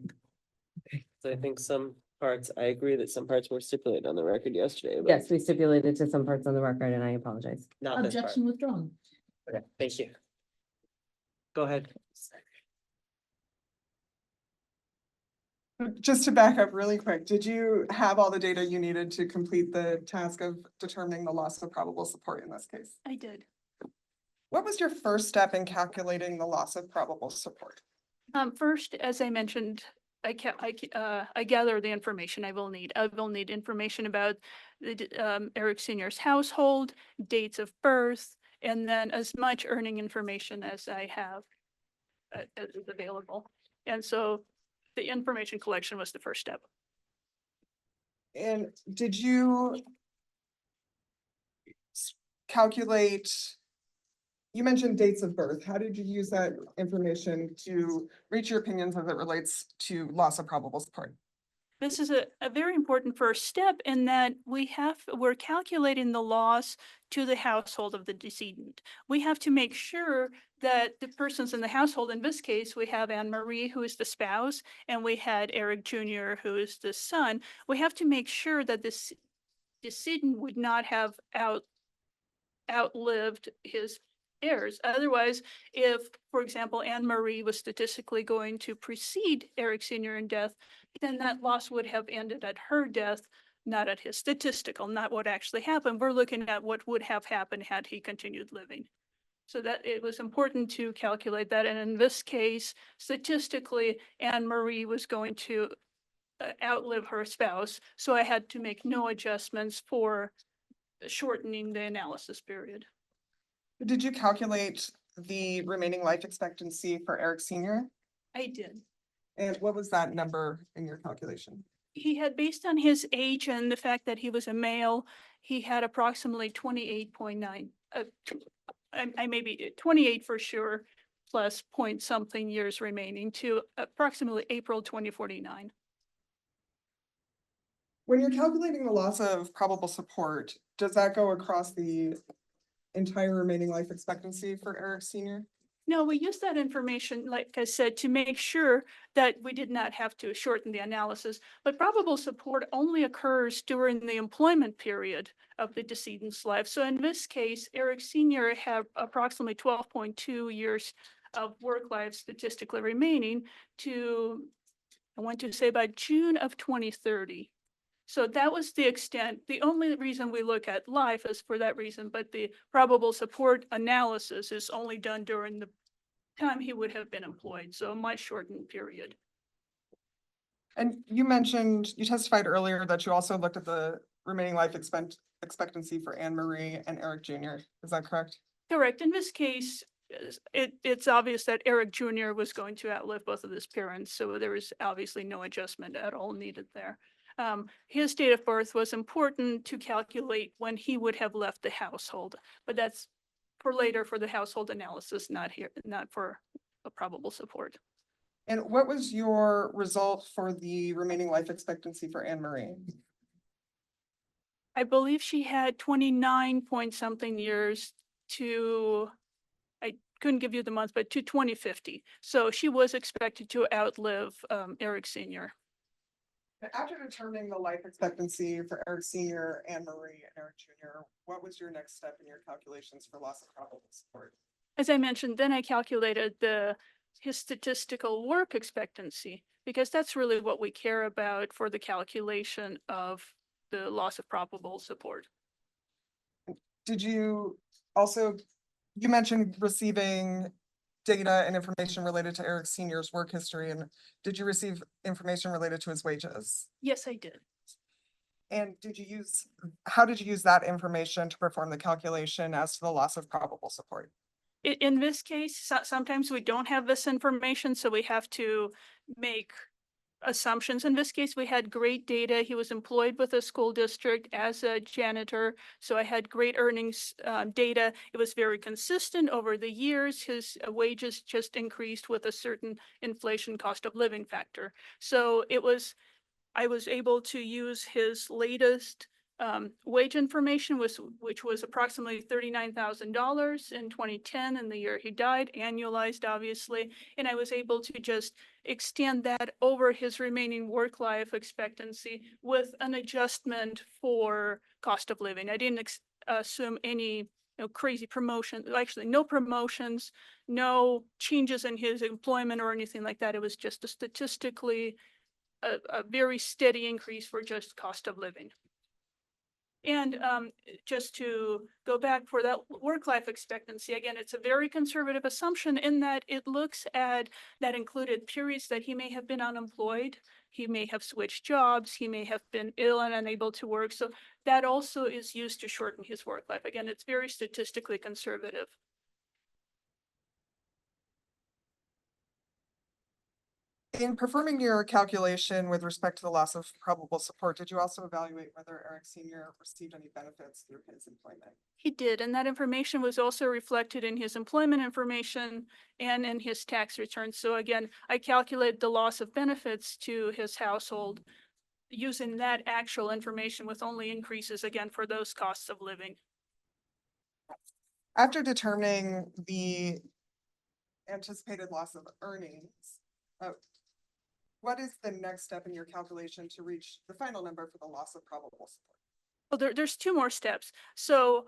so I think some parts, I agree that some parts were stipulated on the record yesterday, but Yes, we stipulated to some parts on the record and I apologize. not this part. Objection withdrawn. Okay, thank you. Go ahead. Just to back up really quick, did you have all the data you needed to complete the task of determining the loss of probable support in this case? I did. What was your first step in calculating the loss of probable support? First, as I mentioned, I gather the information I will need. I will need information about Eric Senior's household, dates of birth, and then as much earning information as I have as is available. And so the information collection was the first step. And did you calculate, you mentioned dates of birth. How did you use that information to reach your opinions as it relates to loss of probable support? This is a very important first step in that we're calculating the loss to the household of the decedent. We have to make sure that the persons in the household, in this case, we have Anne Marie, who is the spouse, and we had Eric Jr., who is the son. We have to make sure that this decedent would not have outlived his heirs. Otherwise, if, for example, Anne Marie was statistically going to precede Eric Sr. in death, then that loss would have ended at her death, not at his statistical, not what actually happened. We're looking at what would have happened had he continued living. So that it was important to calculate that. And in this case, statistically, Anne Marie was going to outlive her spouse. So I had to make no adjustments for shortening the analysis period. Did you calculate the remaining life expectancy for Eric Sr.? I did. And what was that number in your calculation? He had, based on his age and the fact that he was a male, he had approximately 28.9. I may be 28 for sure, plus point something years remaining to approximately April 2049. When you're calculating the loss of probable support, does that go across the entire remaining life expectancy for Eric Sr.? No, we use that information, like I said, to make sure that we did not have to shorten the analysis, but probable support only occurs during the employment period of the decedent's life. So in this case, Eric Sr. had approximately 12.2 years of work life statistically remaining to, I want to say by June of 2030. So that was the extent. The only reason we look at life is for that reason, but the probable support analysis is only done during the time he would have been employed, so a much shortened period. And you testified earlier that you also looked at the remaining life expectancy for Anne Marie and Eric Jr. Is that correct? Correct. In this case, it's obvious that Eric Jr. was going to outlive both of his parents, so there was obviously no adjustment at all needed there. His date of birth was important to calculate when he would have left the household, but that's for later for the household analysis, not here, not for a probable support. And what was your result for the remaining life expectancy for Anne Marie? I believe she had 29 point something years to, I couldn't give you the month, but to 2050. So she was expected to outlive Eric Sr. After determining the life expectancy for Eric Sr., Anne Marie, and Eric Jr., what was your next step in your calculations for loss of probable support? As I mentioned, then I calculated his statistical work expectancy, because that's really what we care about for the calculation of the loss of probable support. Did you also, you mentioned receiving data and information related to Eric Sr.'s work history, and did you receive information related to his wages? Yes, I did. And how did you use that information to perform the calculation as to the loss of probable support? In this case, sometimes we don't have this information, so we have to make assumptions. In this case, we had great data. He was employed with a school district as a janitor, so I had great earnings data. It was very consistent over the years. His wages just increased with a certain inflation cost of living factor. So I was able to use his latest wage information, which was approximately $39,000 in 2010, in the year he died, annualized obviously, and I was able to just extend that over his remaining work life expectancy with an adjustment for cost of living. I didn't assume any crazy promotion, actually no promotions, no changes in his employment or anything like that. It was just a statistically a very steady increase for just cost of living. And just to go back for that work-life expectancy, again, it's a very conservative assumption in that it looks at that included periods that he may have been unemployed, he may have switched jobs, he may have been ill and unable to work. So that also is used to shorten his work life. Again, it's very statistically conservative. In performing your calculation with respect to the loss of probable support, did you also evaluate whether Eric Senior received any benefits through his employment? He did, and that information was also reflected in his employment information and in his tax returns. So again, I calculated the loss of benefits to his household using that actual information with only increases again for those costs of living. After determining the anticipated loss of earnings, what is the next step in your calculation to reach the final number for the loss of probable support? Well, there's two more steps. So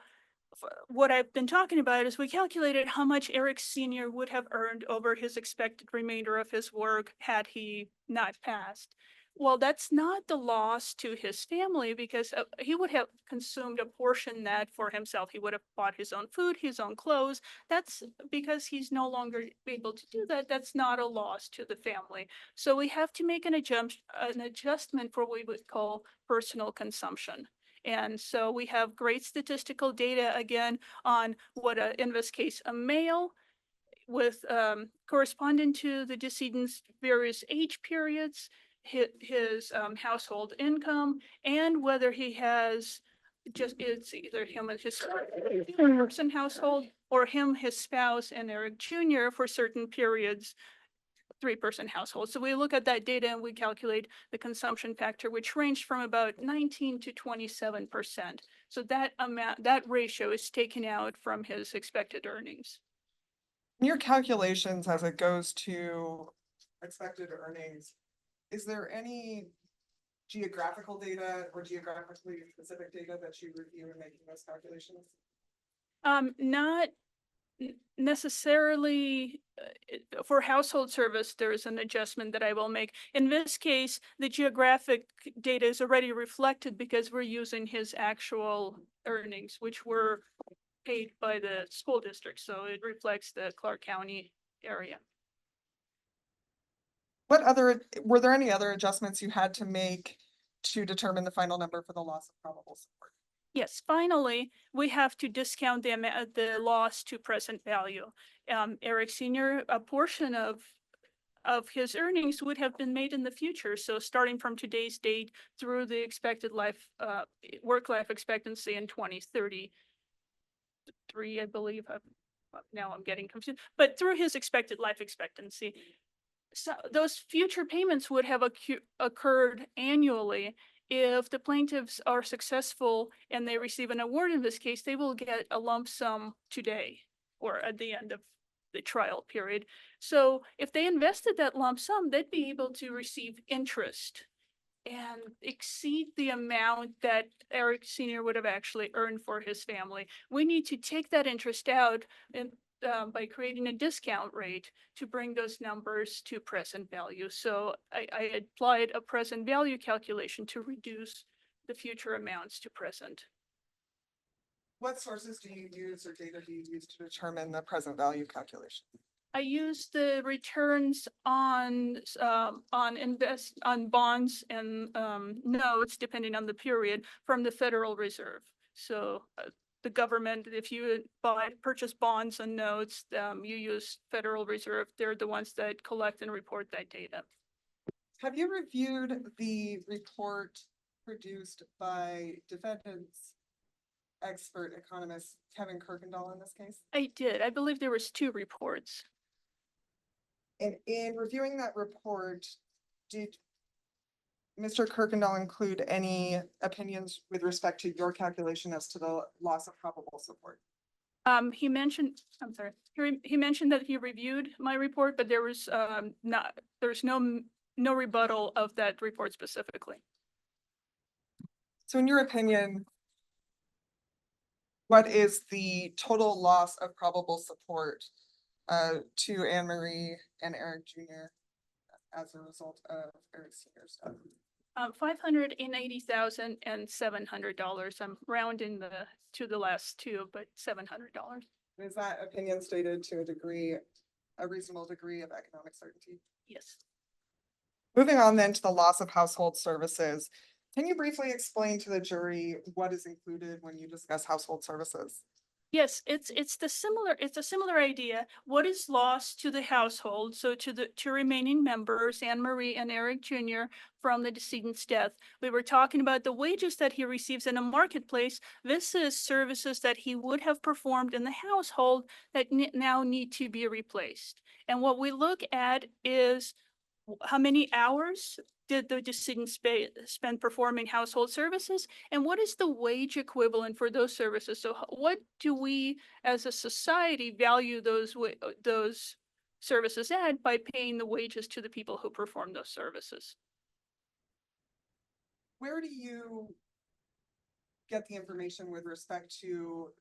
what I've been talking about is we calculated how much Eric Senior would have earned over his expected remainder of his work had he not passed. Well, that's not the loss to his family because he would have consumed a portion that for himself. He would have bought his own food, his own clothes. That's because he's no longer able to do that. That's not a loss to the family. So we have to make an adjustment for what we would call personal consumption. And so we have great statistical data again on what, in this case, a male with corresponding to the decedent's various age periods, his household income, and whether he has it's either him and his person household or him, his spouse, and Eric Jr. for certain periods, 3-person household. So we look at that data and we calculate the consumption factor, which ranged from about 19 to 27%. So that amount, that ratio is taken out from his expected earnings. In your calculations as it goes to expected earnings, is there any geographical data or geographically specific data that you review in making those calculations? Not necessarily for household service, there's an adjustment that I will make. In this case, the geographic data is already reflected because we're using his actual earnings, which were paid by the school district. So it reflects the Clark County area. Were there any other adjustments you had to make to determine the final number for the loss of probable support? Yes, finally, we have to discount the loss to present value. Eric Senior, a portion of his earnings would have been made in the future. So starting from today's date through the expected work life expectancy in 2033, I believe. Now I'm getting confused, but through his expected life expectancy. So those future payments would have occurred annually. If the plaintiffs are successful and they receive an award in this case, they will get a lump sum today or at the end of the trial period. So if they invested that lump sum, they'd be able to receive interest and exceed the amount that Eric Senior would have actually earned for his family. We need to take that interest out and by creating a discount rate to bring those numbers to present value. So I applied a present value calculation to reduce the future amounts to present. What sources do you use or data do you use to determine the present value calculation? I use the returns on bonds and notes, depending on the period, from the Federal Reserve. So the government, if you purchase bonds and notes, you use Federal Reserve. They're the ones that collect and report that data. Have you reviewed the report produced by defendant's expert economist Kevin Kirkendall in this case? I did. I believe there was 2 reports. And in reviewing that report, did Mr. Kirkendall include any opinions with respect to your calculation as to the loss of probable support? He mentioned, I'm sorry, he mentioned that he reviewed my report, but there was there's no rebuttal of that report specifically. So in your opinion, what is the total loss of probable support to Anne Marie and Eric Jr. as a result of Eric Senior's death? $580,000 and $700. I'm rounding to the last two, but $700. Is that opinion stated to a reasonable degree of economic certainty? Yes. Moving on then to the loss of household services. Can you briefly explain to the jury what is included when you discuss household services? Yes, it's a similar idea. What is lost to the household, so to the two remaining members, Anne Marie and Eric Jr., from the decedent's death. We were talking about the wages that he receives in a marketplace. This is services that he would have performed in the household that now need to be replaced. And what we look at is how many hours did the decedent spend performing household services, and what is the wage equivalent for those services? So what do we as a society value those services at by paying the wages to the people who perform those services? Where do you get the information with respect to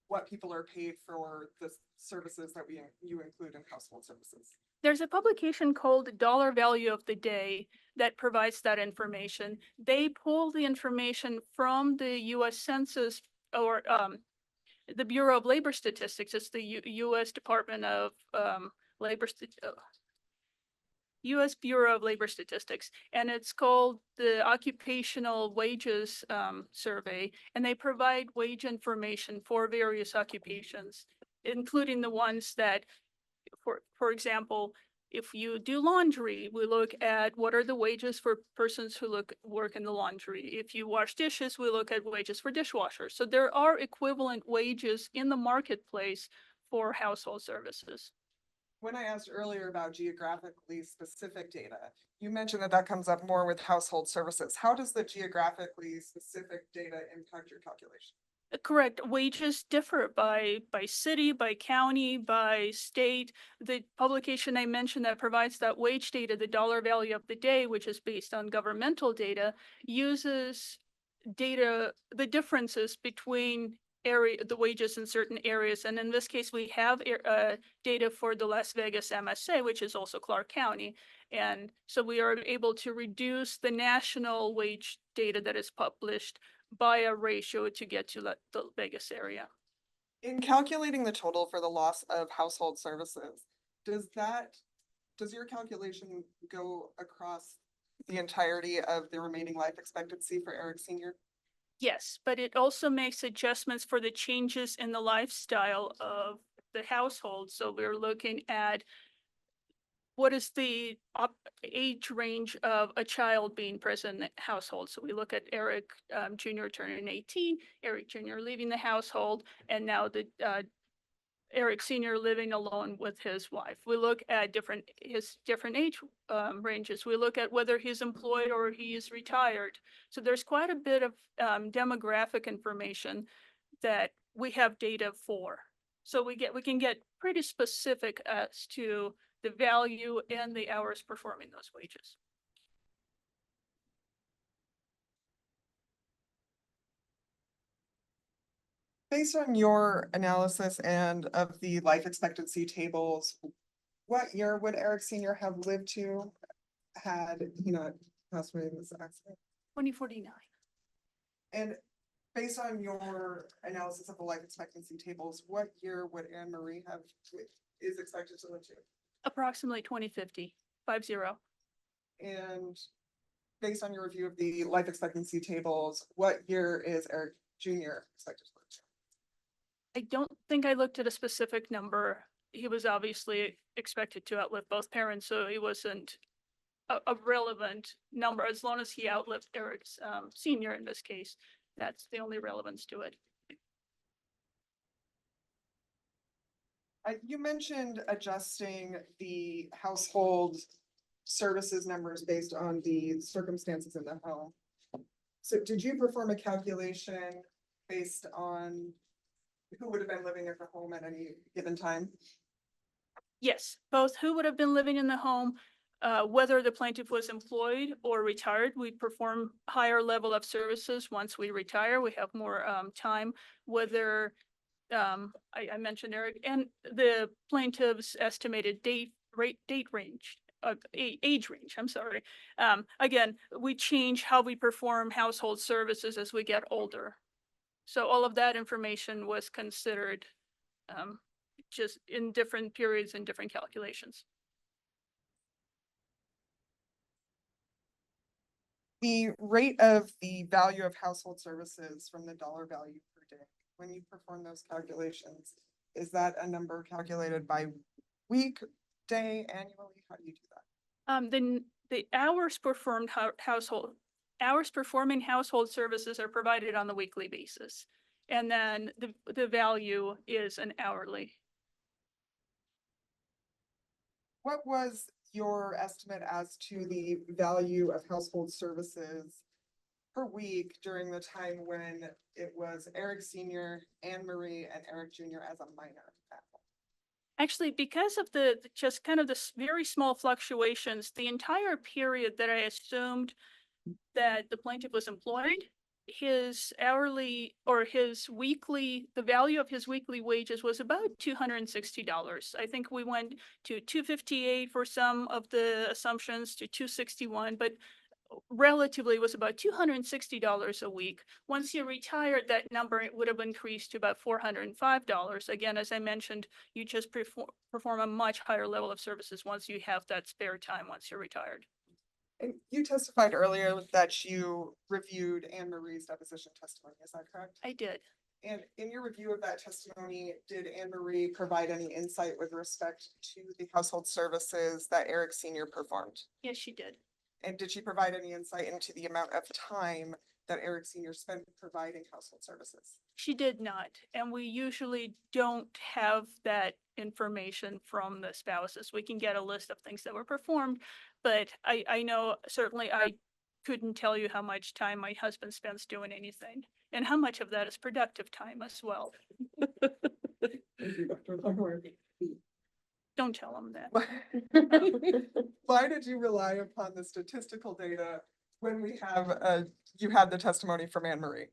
what people are paid for the services that you include in household services? There's a publication called Dollar Value of the Day that provides that information. They pull the information from the U.S. Census or the Bureau of Labor Statistics. It's the U.S. Department of U.S. Bureau of Labor Statistics, and it's called the Occupational Wages Survey, and they provide wage information for various occupations, including the ones that, for example, if you do laundry, we look at what are the wages for persons who work in the laundry. If you wash dishes, we look at wages for dishwashers. So there are equivalent wages in the marketplace for household services. When I asked earlier about geographically specific data, you mentioned that comes up more with household services. How does the geographically specific data impact your calculation? Correct. Wages differ by city, by county, by state. The publication I mentioned that provides that wage data, the Dollar Value of the Day, which is based on governmental data, uses data, the differences between the wages in certain areas. And in this case, we have data for the Las Vegas MSA, which is also Clark County. And so we are able to reduce the national wage data that is published by a ratio to get to the Vegas area. In calculating the total for the loss of household services, does your calculation go across the entirety of the remaining life expectancy for Eric Sr.? Yes, but it also makes adjustments for the changes in the lifestyle of the household. So we're looking at what is the age range of a child being present in the household. So we look at Eric Jr. turning 18, Eric Jr. leaving the household, and now Eric Sr. living alone with his wife. We look at his different age ranges. We look at whether he's employed or he is retired. So there's quite a bit of demographic information that we have data for. So we can get pretty specific as to the value and the hours performing those wages. Based on your analysis and of the life expectancy tables, what year would Eric Sr. have lived to had he not passed away in this accident? 2049. And based on your analysis of the life expectancy tables, what year would Anne Marie is expected to live to? Approximately 2050, 50. And based on your review of the life expectancy tables, what year is Eric Jr. expected to live to? I don't think I looked at a specific number. He was obviously expected to outlive both parents, so he wasn't a relevant number as long as he outlived Eric's senior in this case. That's the only relevance to it. You mentioned adjusting the household services numbers based on the circumstances in the home. So did you perform a calculation based on who would have been living at the home at any given time? Yes, both who would have been living in the home, whether the plaintiff was employed or retired. We perform higher level of services once we retire. We have more time. Whether I mentioned Eric and the plaintiff's estimated date range age range, I'm sorry. Again, we change how we perform household services as we get older. So all of that information was considered just in different periods and different calculations. The rate of the value of household services from the dollar value per day, when you perform those calculations, is that a number calculated by week, day, annually? How do you do that? Then the hours performed hours performing household services are provided on the weekly basis. And then the value is an hourly. What was your estimate as to the value of household services per week during the time when it was Eric Senior, Anne Marie, and Eric Junior as a minor? Actually, because of just kind of this very small fluctuations, the entire period that I assumed that the plaintiff was employed, his hourly or his weekly, the value of his weekly wages was about $260. I think we went to $258 for some of the assumptions, to $261, but relatively was about $260 a week. Once you retired, that number would have increased to about $405. Again, as I mentioned, you just perform a much higher level of services once you have that spare time once you're retired. And you testified earlier that you reviewed Anne Marie's deposition testimony, is that correct? I did. And in your review of that testimony, did Anne Marie provide any insight with respect to the household services that Eric Senior performed? Yes, she did. And did she provide any insight into the amount of time that Eric Senior spent providing household services? She did not, and we usually don't have that information from the spouses. We can get a list of things that were performed, but I know certainly I couldn't tell you how much time my husband spends doing anything, and how much of that is productive time as well. Don't tell him that. Why did you rely upon the statistical data when we have, you had the testimony from Anne Marie?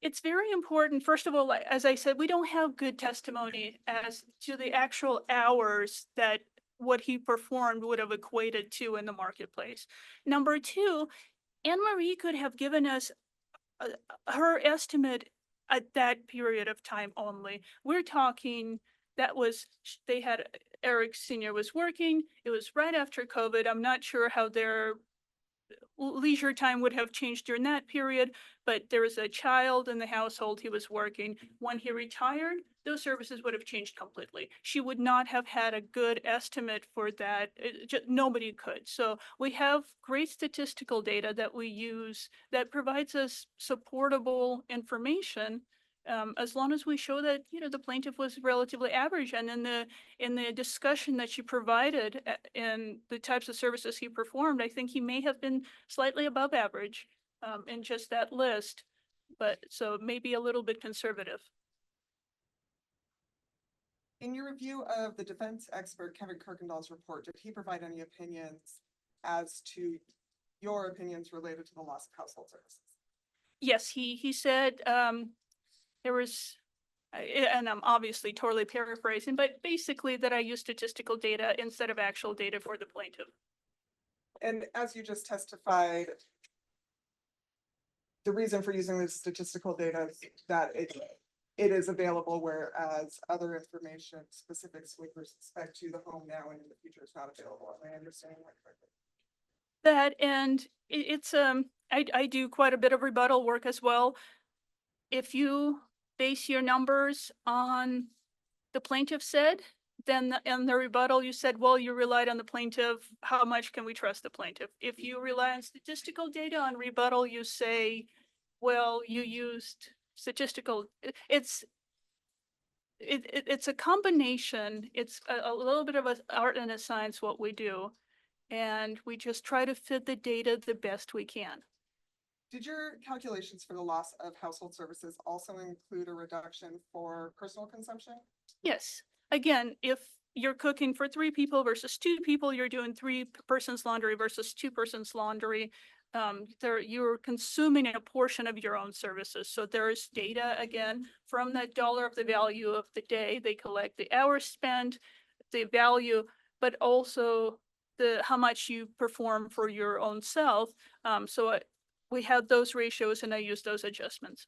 It's very important. First of all, as I said, we don't have good testimony as to the actual hours that what he performed would have equated to in the marketplace. Number two, Anne Marie could have given us her estimate at that period of time only. We're talking, they had, Eric Senior was working. It was right after COVID. I'm not sure how their leisure time would have changed during that period, but there was a child in the household. He was working. When he retired, those services would have changed completely. She would not have had a good estimate for that. Nobody could. So we have great statistical data that we use that provides us supportable information. As long as we show that, the plaintiff was relatively average, and in the discussion that you provided in the types of services he performed, I think he may have been slightly above average in just that list, but so maybe a little bit conservative. In your review of the defense expert Kevin Kirkendall's report, did he provide any opinions as to your opinions related to the loss of household services? Yes, he said there was, and I'm obviously totally paraphrasing, but basically that I use statistical data instead of actual data for the plaintiff. And as you just testified, the reason for using the statistical data is that it is available, whereas other information, specifics with respect to the home now and in the future is not available. Am I understanding that correctly? That, and it's, I do quite a bit of rebuttal work as well. If you base your numbers on the plaintiff said, then in the rebuttal, you said, well, you relied on the plaintiff. How much can we trust the plaintiff? If you rely on statistical data on rebuttal, you say, well, you used statistical. It's a combination. It's a little bit of an art and a science what we do. And we just try to fit the data the best we can. Did your calculations for the loss of household services also include a reduction for personal consumption? Yes. Again, if you're cooking for 3 people versus 2 people, you're doing 3 persons laundry versus 2 persons laundry. You're consuming a portion of your own services. So there's data, again, from that dollar of the value of the day. They collect the hours spent, the value, but also how much you perform for your own self. We had those ratios and I used those adjustments.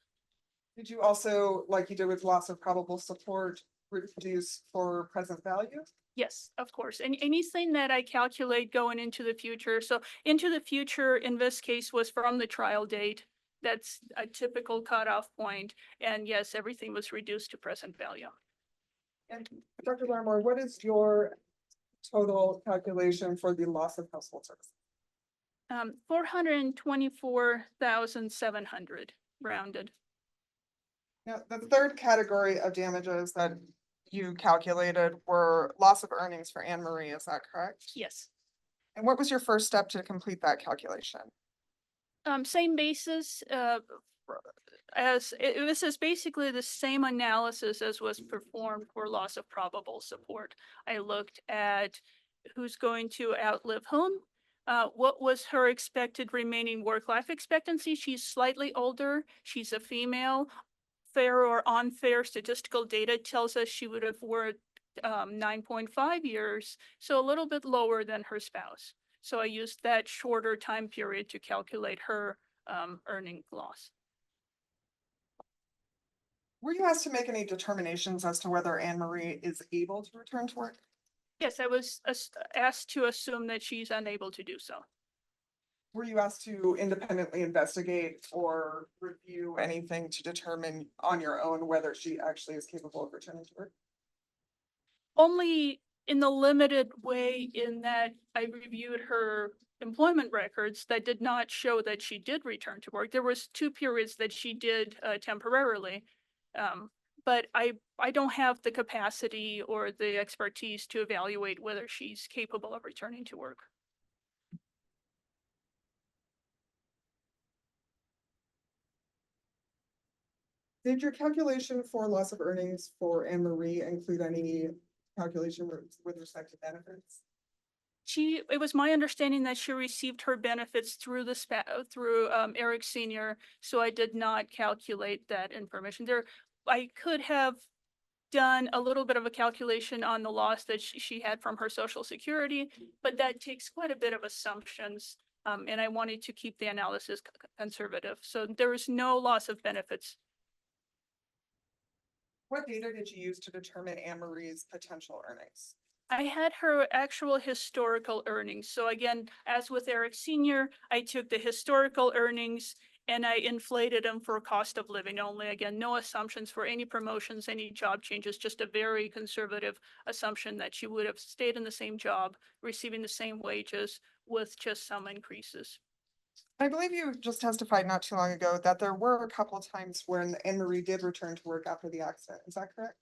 Did you also, like you did with loss of probable support, reduce for present value? Yes, of course. And anything that I calculate going into the future. So into the future in this case was from the trial date. That's a typical cutoff point. And yes, everything was reduced to present value. And Dr. Larmore, what is your total calculation for the loss of household service? 424,700 rounded. Now, the third category of damages that you calculated were loss of earnings for Anne Marie, is that correct? Yes. And what was your first step to complete that calculation? Same basis, this is basically the same analysis as was performed for loss of probable support. I looked at who's going to outlive whom, what was her expected remaining work-life expectancy. She's slightly older, she's a female. Fair or unfair statistical data tells us she would have worked 9.5 years, so a little bit lower than her spouse. So I used that shorter time period to calculate her earning loss. Were you asked to make any determinations as to whether Anne Marie is able to return to work? Yes, I was asked to assume that she's unable to do so. Were you asked to independently investigate or review anything to determine on your own whether she actually is capable of returning to work? Only in the limited way in that I reviewed her employment records that did not show that she did return to work. There was 2 periods that she did temporarily, but I don't have the capacity or the expertise to evaluate whether she's capable of returning to work. Did your calculation for loss of earnings for Anne Marie include any calculation with respect to benefits? It was my understanding that she received her benefits through Eric Senior, so I did not calculate that information. I could have done a little bit of a calculation on the loss that she had from her Social Security, but that takes quite a bit of assumptions. And I wanted to keep the analysis conservative. So there is no loss of benefits. What data did you use to determine Anne Marie's potential earnings? I had her actual historical earnings. So again, as with Eric Senior, I took the historical earnings and I inflated them for cost of living only. Again, no assumptions for any promotions, any job changes, just a very conservative assumption that she would have stayed in the same job, receiving the same wages with just some increases. I believe you just testified not too long ago that there were a couple of times when Anne Marie did return to work after the accident. Is that correct?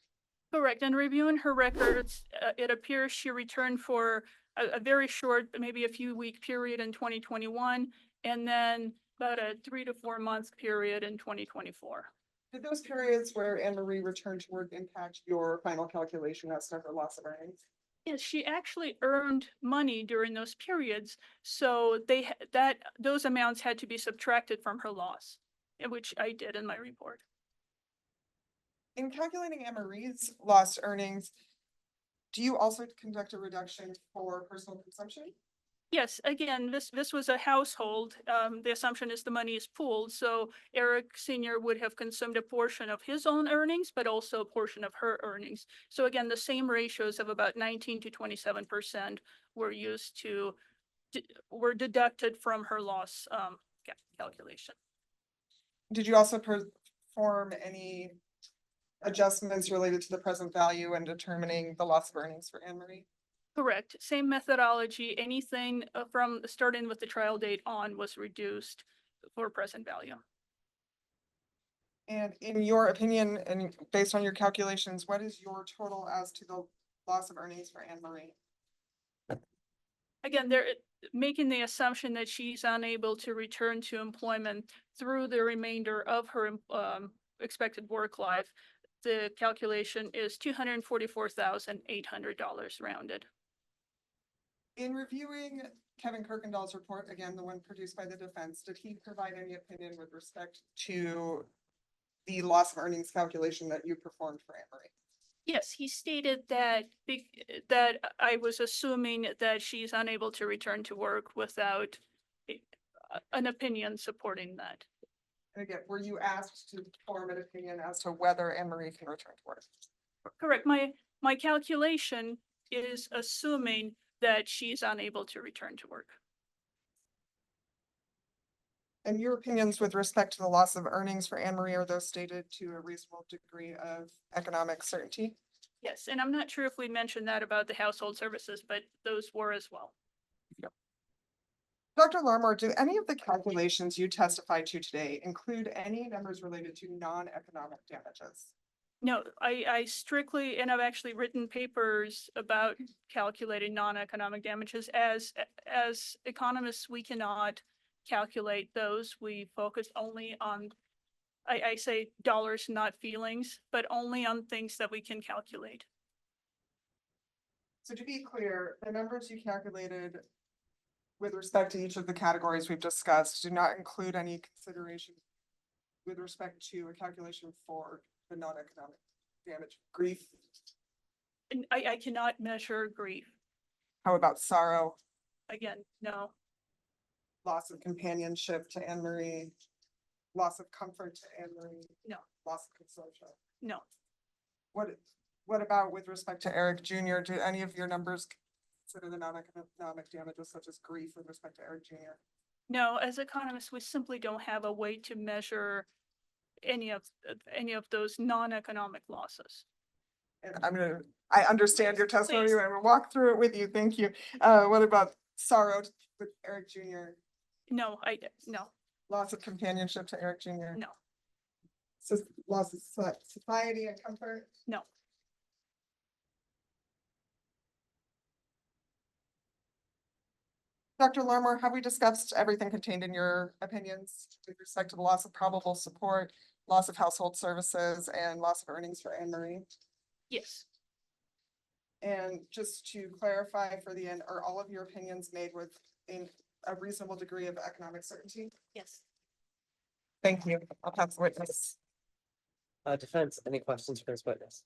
Correct. And reviewing her records, it appears she returned for a very short, maybe a few week period in 2021, and then about a 3 to 4 month period in 2024. Did those periods where Anne Marie returned to work impact your final calculation as to her loss of earnings? Yes, she actually earned money during those periods, so those amounts had to be subtracted from her loss, which I did in my report. In calculating Anne Marie's lost earnings, do you also conduct a reduction for personal consumption? Yes, again, this was a household. The assumption is the money is pooled, so Eric Senior would have consumed a portion of his own earnings, but also a portion of her earnings. So again, the same ratios of about 19 to 27% were deducted from her loss calculation. Did you also perform any adjustments related to the present value and determining the loss of earnings for Anne Marie? Correct. Same methodology. Anything from starting with the trial date on was reduced for present value. And in your opinion, and based on your calculations, what is your total as to the loss of earnings for Anne Marie? Again, they're making the assumption that she's unable to return to employment through the remainder of her expected work life. The calculation is $244,800 rounded. In reviewing Kevin Kirkendall's report, again, the one produced by the defense, did he provide any opinion with respect to the loss of earnings calculation that you performed for Anne Marie? Yes, he stated that that I was assuming that she's unable to return to work without an opinion supporting that. And again, were you asked to form an opinion as to whether Anne Marie can return to work? Correct. My calculation is assuming that she's unable to return to work. And your opinions with respect to the loss of earnings for Anne Marie, are those stated to a reasonable degree of economic certainty? Yes, and I'm not sure if we mentioned that about the household services, but those were as well. Dr. Larmore, do any of the calculations you testified to today include any numbers related to non-economic damages? No, I strictly, and I've actually written papers about calculating non-economic damages. As economists, we cannot calculate those. We focus only on, I say dollars, not feelings, but only on things that we can calculate. So to be clear, the numbers you calculated with respect to each of the categories we've discussed do not include any consideration with respect to a calculation for the non-economic damage, grief. And I cannot measure grief. How about sorrow, Again, no, loss of companionship to Anne Marie, loss of comfort to Anne Marie? No. Loss of consortia? no. What about with respect to Eric Jr.? Do any of your numbers consider the non-economic damages such as grief with respect to Eric Jr.? No, as economists, we simply don't have a way to measure any of those non-economic losses. And I understand your testimony, Please. I'm gonna walk through it with you, thank you. What about sorrow with Eric Jr.? No, no, Loss of companionship to Eric Jr.? no, So loss of society and comfort? no. Dr. Larmore, have we discussed everything contained in your opinions with respect to the loss of probable support, loss of household services, and loss of earnings for Anne Marie? Yes, And just to clarify for the end, are all of your opinions made with a reasonable degree of economic certainty? yes. Thank you. I'll pass the witness. Defense, any questions for this witness?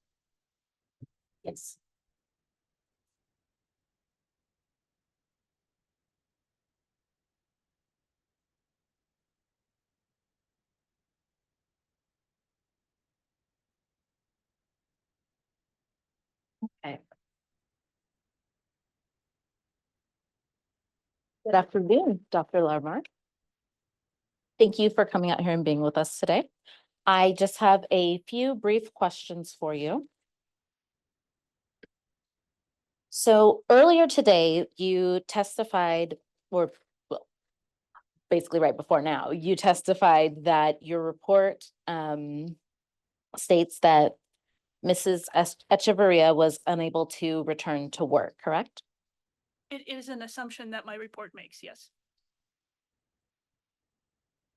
Yes. Okay. Good afternoon, Dr. Larmore. Thank you for coming out here and being with us today. I just have a few brief questions for you. So earlier today, you testified, or well, basically right before now, you testified that your report states that Mrs. Echevarria was unable to return to work, correct? It is an assumption that my report makes, yes.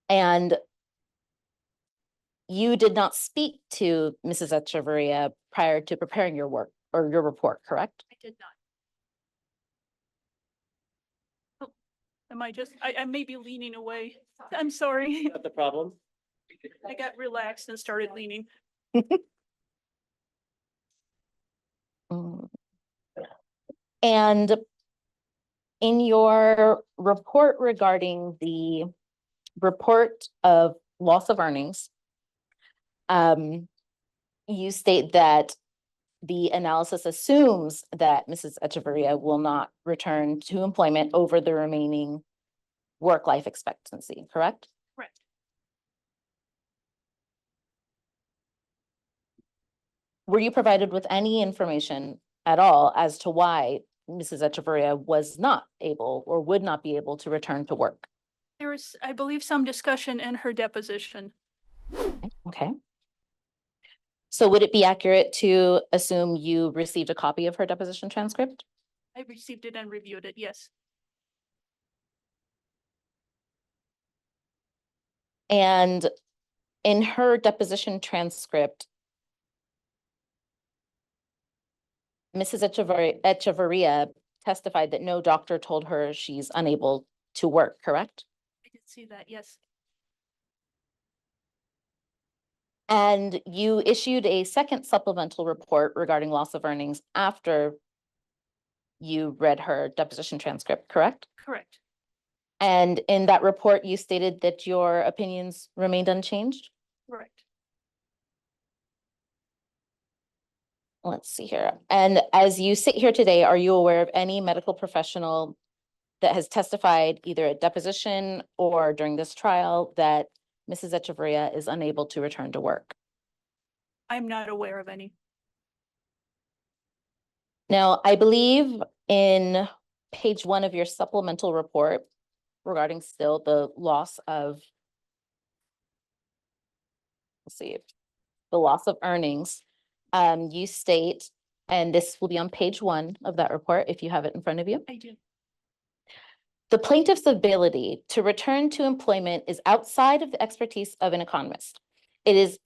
And you did not speak to Mrs. Echevarria prior to preparing your work or your report, correct? I did not. Oh, am I just, I may be leaning away. I'm sorry. Not the problem? I got relaxed and started leaning. Mm. And in your report regarding the report of loss of earnings, you state that the analysis assumes that Mrs. Echevarria will not return to employment over the remaining work life expectancy, correct? Correct. Were you provided with any information at all as to why Mrs. Echevarria was not able or would not be able to return to work? There was, I believe, some discussion in her deposition. Okay. So would it be accurate to assume you received a copy of her deposition transcript? I received it and reviewed it, yes. And in her deposition transcript, Mrs. Echevarria testified that no doctor told her she's unable to work, correct? I did see that, yes. And you issued a second supplemental report regarding loss of earnings after you read her deposition transcript, correct? Correct. And in that report, you stated that your opinions remained unchanged? Correct. Let's see here. And as you sit here today, are you aware of any medical professional that has testified either at deposition or during this trial that Mrs. Echevarria is unable to return to work? I'm not aware of any. Now, I believe in page 1 of your supplemental report regarding still the loss of, let's see, the loss of earnings, you state, and this will be on page 1 of that report if you have it in front of you. I do. The plaintiff's ability to return to employment is outside of the expertise of an economist. It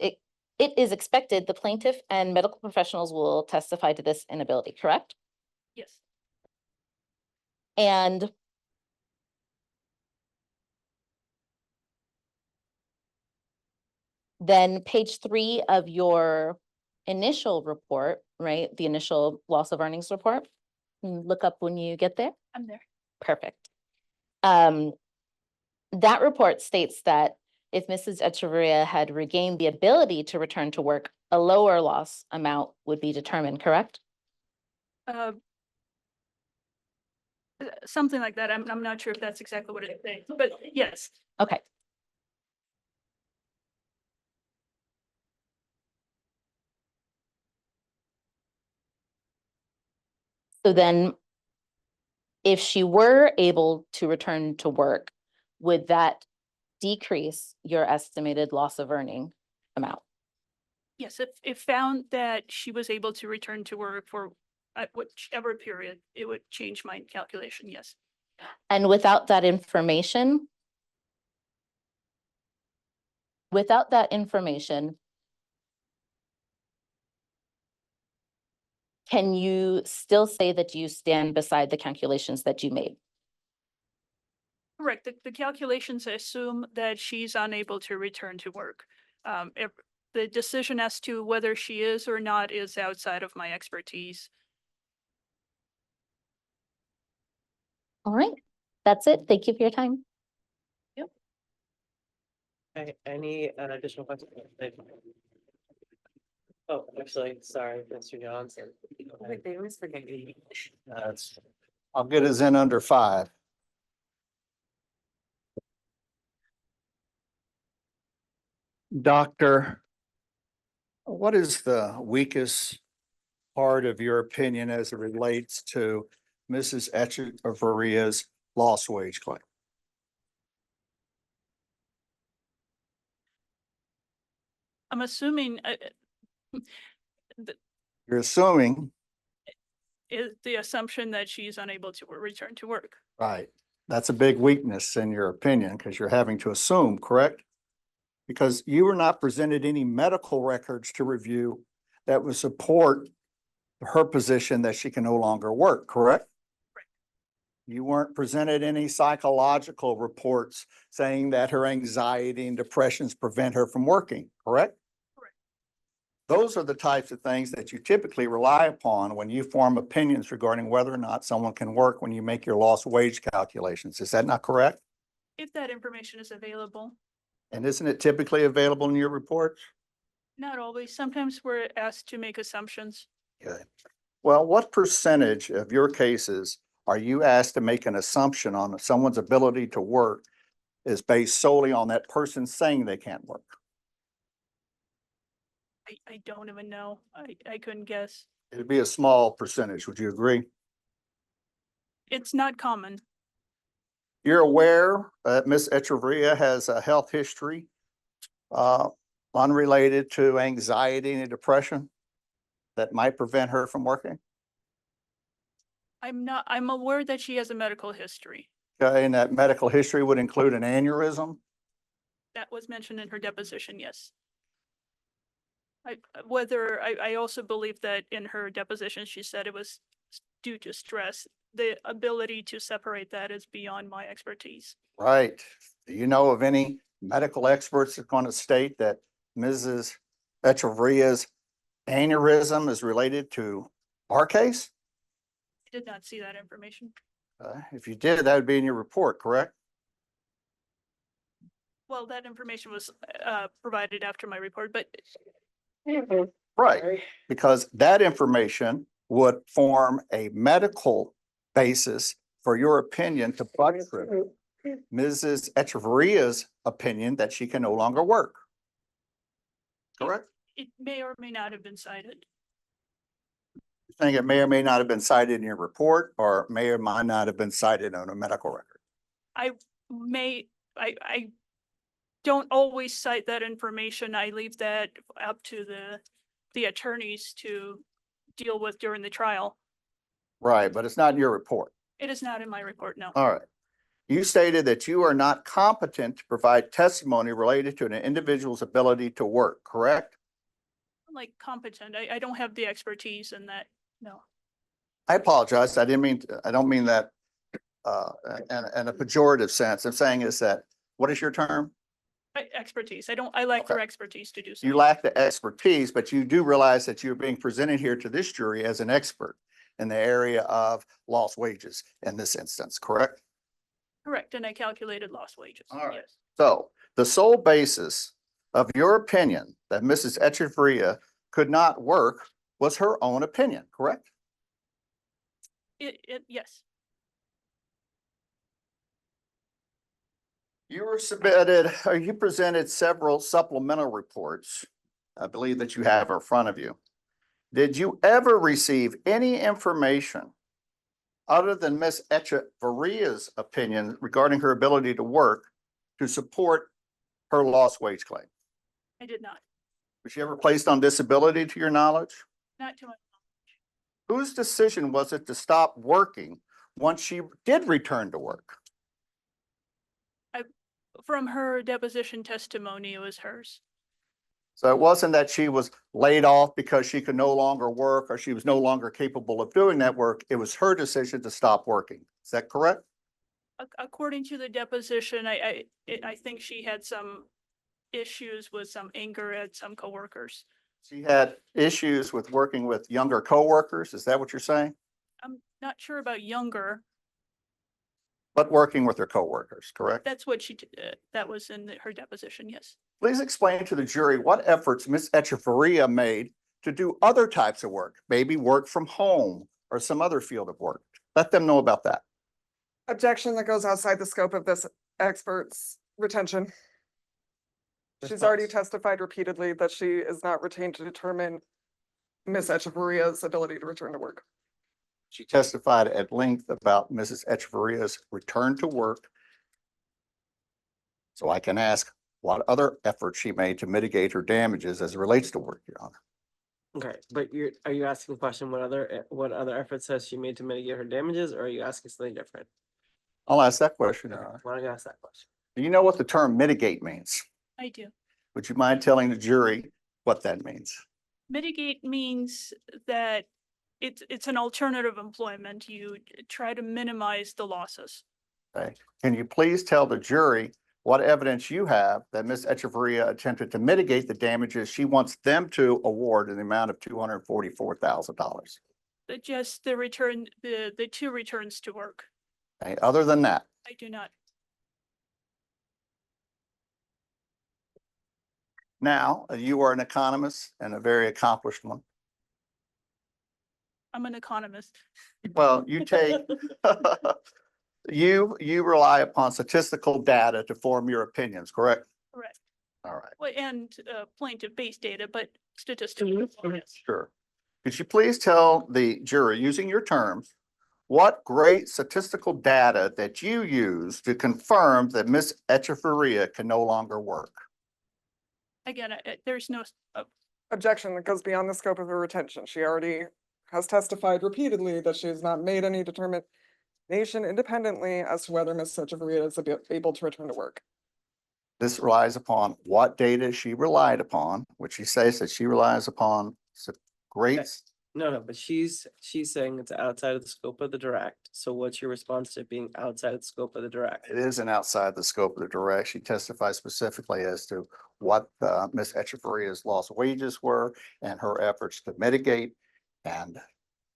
is expected the plaintiff and medical professionals will testify to this inability, correct? Yes. And then page 3 of your initial report, right? The initial loss of earnings report. Look up when you get there. I'm there. Perfect. That report states that if Mrs. Echevarria had regained the ability to return to work, a lower loss amount would be determined, correct? Something like that. I'm not sure if that's exactly what it is, but yes. Okay. So then, if she were able to return to work, would that decrease your estimated loss of earning amount? Yes, if found that she was able to return to work for whichever period, it would change my calculation, yes. And without that information, can you still say that you stand beside the calculations that you made? Correct. The calculations assume that she's unable to return to work. If the decision as to whether she is or not is outside of my expertise. All right, that's it. Thank you for your time. Okay, any additional questions? Oh, actually, sorry, Mr. Johnson. They always forget you. I'll get us in under 5. Doctor, what is the weakest part of your opinion as it relates to Mrs. Echevarria's lost wage claim? I'm assuming You're assuming, is the assumption that she's unable to return to work. right? That's a big weakness in your opinion because you're having to assume, correct? Because you were not presented any medical records to review that would support her position that she can no longer work, correct? Correct. You weren't presented any psychological reports saying that her anxiety and depressions prevent her from working, correct? Correct. Those are the types of things that you typically rely upon when you form opinions regarding whether or not someone can work when you make your lost wage calculations. Is that not correct? If that information is available. And isn't it typically available in your reports? Not always. Sometimes we're asked to make assumptions. Okay. Well, what percentage of your cases are you asked to make an assumption on someone's ability to work is based solely on that person saying they can't work? I don't even know. I couldn't guess. It'd be a small percentage. Would you agree? It's not common. You're aware that Ms. Echevarria has a health history unrelated to anxiety and depression that might prevent her from working? I'm aware that she has a medical history. Okay, and that medical history would include an aneurysm? That was mentioned in her deposition, yes. I also believe that in her deposition, she said it was due to stress. The ability to separate that is beyond my expertise. Right. Do you know of any medical experts that are going to state that Mrs. Echevarria's aneurysm is related to our case? I did not see that information. If you did, that would be in your report, correct? Well, that information was provided after my report, but Right, because that information would form a medical basis for your opinion to buttress Mrs. Echevarria's opinion that she can no longer work. Correct? it may or may not have been cited. You think it may or may not have been cited in your report, or may or might not have been cited on a medical record? I don't always cite that information. I leave that up to the attorneys to deal with during the trial. Right, but it's not in your report. It is not in my report, no. All right. You stated that you are not competent to provide testimony related to an individual's ability to work, correct? Like competent, I don't have the expertise in that, no. I apologize. I don't mean that in a pejorative sense. I'm saying is that, what is your term? Expertise, I lack their Okay. expertise to do so. You lack the expertise, but you do realize that you're being presented here to this jury as an expert in the area of lost wages in this instance, correct? Correct, and I calculated lost wages. All right. Yes. So the sole basis of your opinion that Mrs. Echevarria could not work was her own opinion, correct? Yes, You presented several supplemental reports, I believe that you have in front of you. Did you ever receive any information other than Ms. Echevarria's opinion regarding her ability to work to support her lost wage claim? I did not, Was she ever placed on disability to your knowledge? not to my, Whose decision was it to stop working once she did return to work? from her deposition testimony, it was hers. So it wasn't that she was laid off because she could no longer work or she was no longer capable of doing that work. It was her decision to stop working. Is that correct? According to the deposition, I think she had some issues with some anger at some coworkers. She had issues with working with younger coworkers. Is that what you're saying? I'm not sure about younger. But working with her coworkers, correct? That's what that was in her deposition, yes. Please explain to the jury what efforts Ms. Echevarria made to do other types of work, maybe work from home or some other field of work. Let them know about that. Objection that goes outside the scope of this expert's retention. She's already testified repeatedly that she is not retained to determine Ms. Echevarria's ability to return to work. She testified at length about Mrs. Echevarria's return to work. So I can ask what other efforts she made to mitigate her damages as it relates to work, Your Honor. Okay, but are you asking the question, what other efforts has she made to mitigate her damages, or are you asking something different? I'll ask that question, Your Honor. Why don't you ask that question? Do you know what the term mitigate means? I do. Would you mind telling the jury what that means? Mitigate means that it's an alternative employment. You try to minimize the losses. Okay. Can you please tell the jury what evidence you have that Ms. Echevarria attempted to mitigate the damages she wants them to award in the amount of $244,000? Just the two returns to work. Okay. Other than that, I do not. now you are an economist and a very accomplished one. I'm an economist. Well, you take, you rely upon statistical data to form your opinions, correct? Correct. All right, Well, and plaintiff-based data, but statistical. Yes. sure. Could you please tell the jury, using your terms, what great statistical data that you use to confirm that Ms. Echevarria can no longer work? Again, there's no, Objection that goes beyond the scope of her retention. She already has testified repeatedly that she has not made any determination independently as to whether Ms. Echevarria is able to return to work. This relies upon what data she relied upon, which she says that she relies upon great No, but she's saying it's outside of the scope of the direct. So what's your response to it being outside of the scope of the direct? It isn't outside the scope of the direct. She testified specifically as to what Ms. Echevarria's lost wages were and her efforts to mitigate and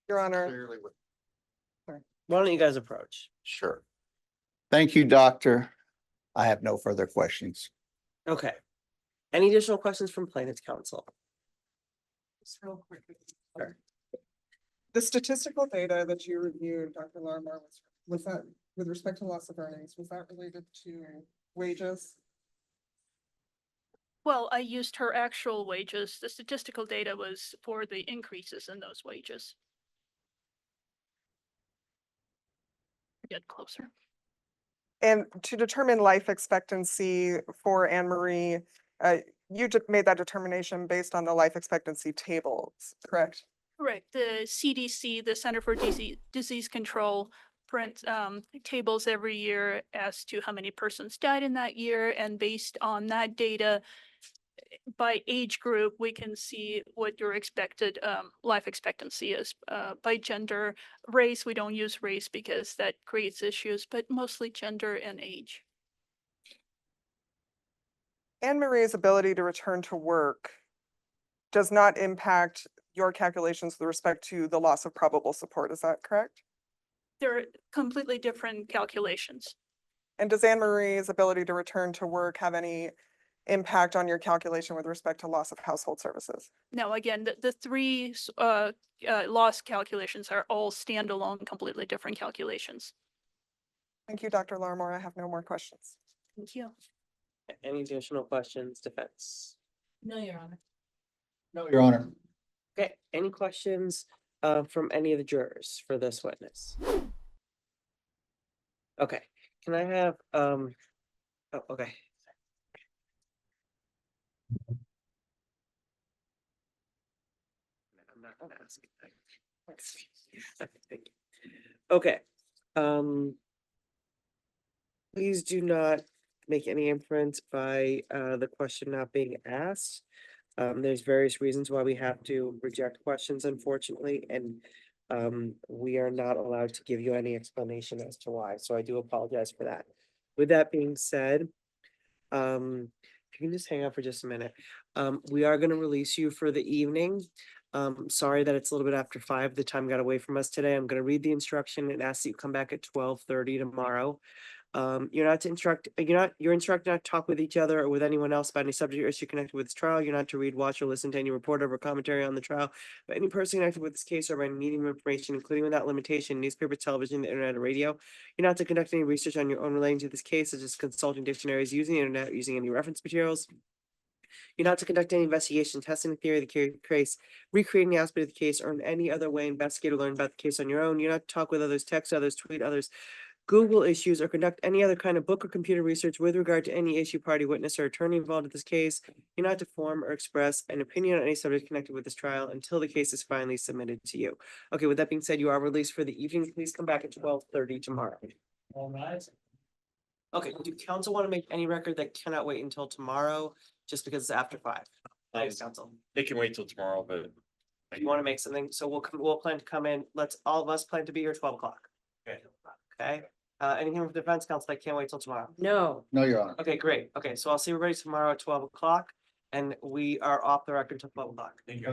Your Honor, clearly with. Why don't you guys approach? Sure. Thank you, doctor. I have no further questions. Okay. Any additional questions from plaintiff's counsel? just real quickly. The statistical data that you reviewed, Dr. Larmore, was that with respect to loss of earnings, was that related to wages? Well, I used her actual wages. The statistical data was for the increases in those wages. Get closer. And to determine life expectancy for Anne Marie, you made that determination based on the life expectancy tables, correct? Correct. The CDC, the Center for Disease Control, print tables every year as to how many persons died in that year. And based on that data, by age group, we can see what your expected life expectancy is. By gender, race, we don't use race because that creates issues, but mostly gender and age. Anne Marie's ability to return to work does not impact your calculations with respect to the loss of probable support, is that correct? They're completely different calculations. And does Anne Marie's ability to return to work have any impact on your calculation with respect to loss of household services? Now, again, the three loss calculations are all standalone, completely different calculations. Thank you, Dr. Larmore. I have no more questions. Thank you. Any additional questions, defense? No, Your Honor. No, Your Honor. Okay, any questions from any of the jurors for this witness? Okay, can I have, oh, okay. I'm not gonna ask. Okay, thank you. Okay, please do not make any inference by the question not being asked. There's various reasons why we have to reject questions, unfortunately, and we are not allowed to give you any explanation as to why, so I do apologize for that. With that being said, if you can just hang out for just a minute, we are gonna release you for the evening. Sorry that it's a little bit after 5, the time got away from us today. I'm gonna read the instruction and ask that you come back at 12:30 tomorrow. You're instructed not to talk with each other or with anyone else about any subject or issue connected with this trial. You're not to read, watch, or listen to any report or commentary on the trial. But any person connected with this case or by any medium of information, including without limitation, newspaper, television, the internet, or radio. You're not to conduct any research on your own relating to this case, such as consulting dictionaries, using the internet, using any reference materials. You're not to conduct any investigation, testing the theory of the case, recreating the aspect of the case, or in any other way investigate or learn about the case on your own. You're not to talk with others, text others, tweet others, Google issues, or conduct any other kind of book or computer research with regard to any issue, party, witness, or attorney involved in this case. You're not to form or express an opinion on any subject connected with this trial until the case is finally submitted to you. Okay, with that being said, you are released for the evening. Please come back at 12:30 tomorrow. All right. Okay, do council want to make any record that cannot wait until tomorrow, just because it's after 5? Thanks, council. It can wait till tomorrow, but You want to make something, so we'll plan to come in, all of us plan to be here 12 o'clock. Okay. Okay, anything from the defense council that can't wait till tomorrow? No. No, Your Honor. Okay, great. Okay, so I'll see everybody tomorrow at 12 o'clock, and we are off the record till 12 o'clock. Thank you.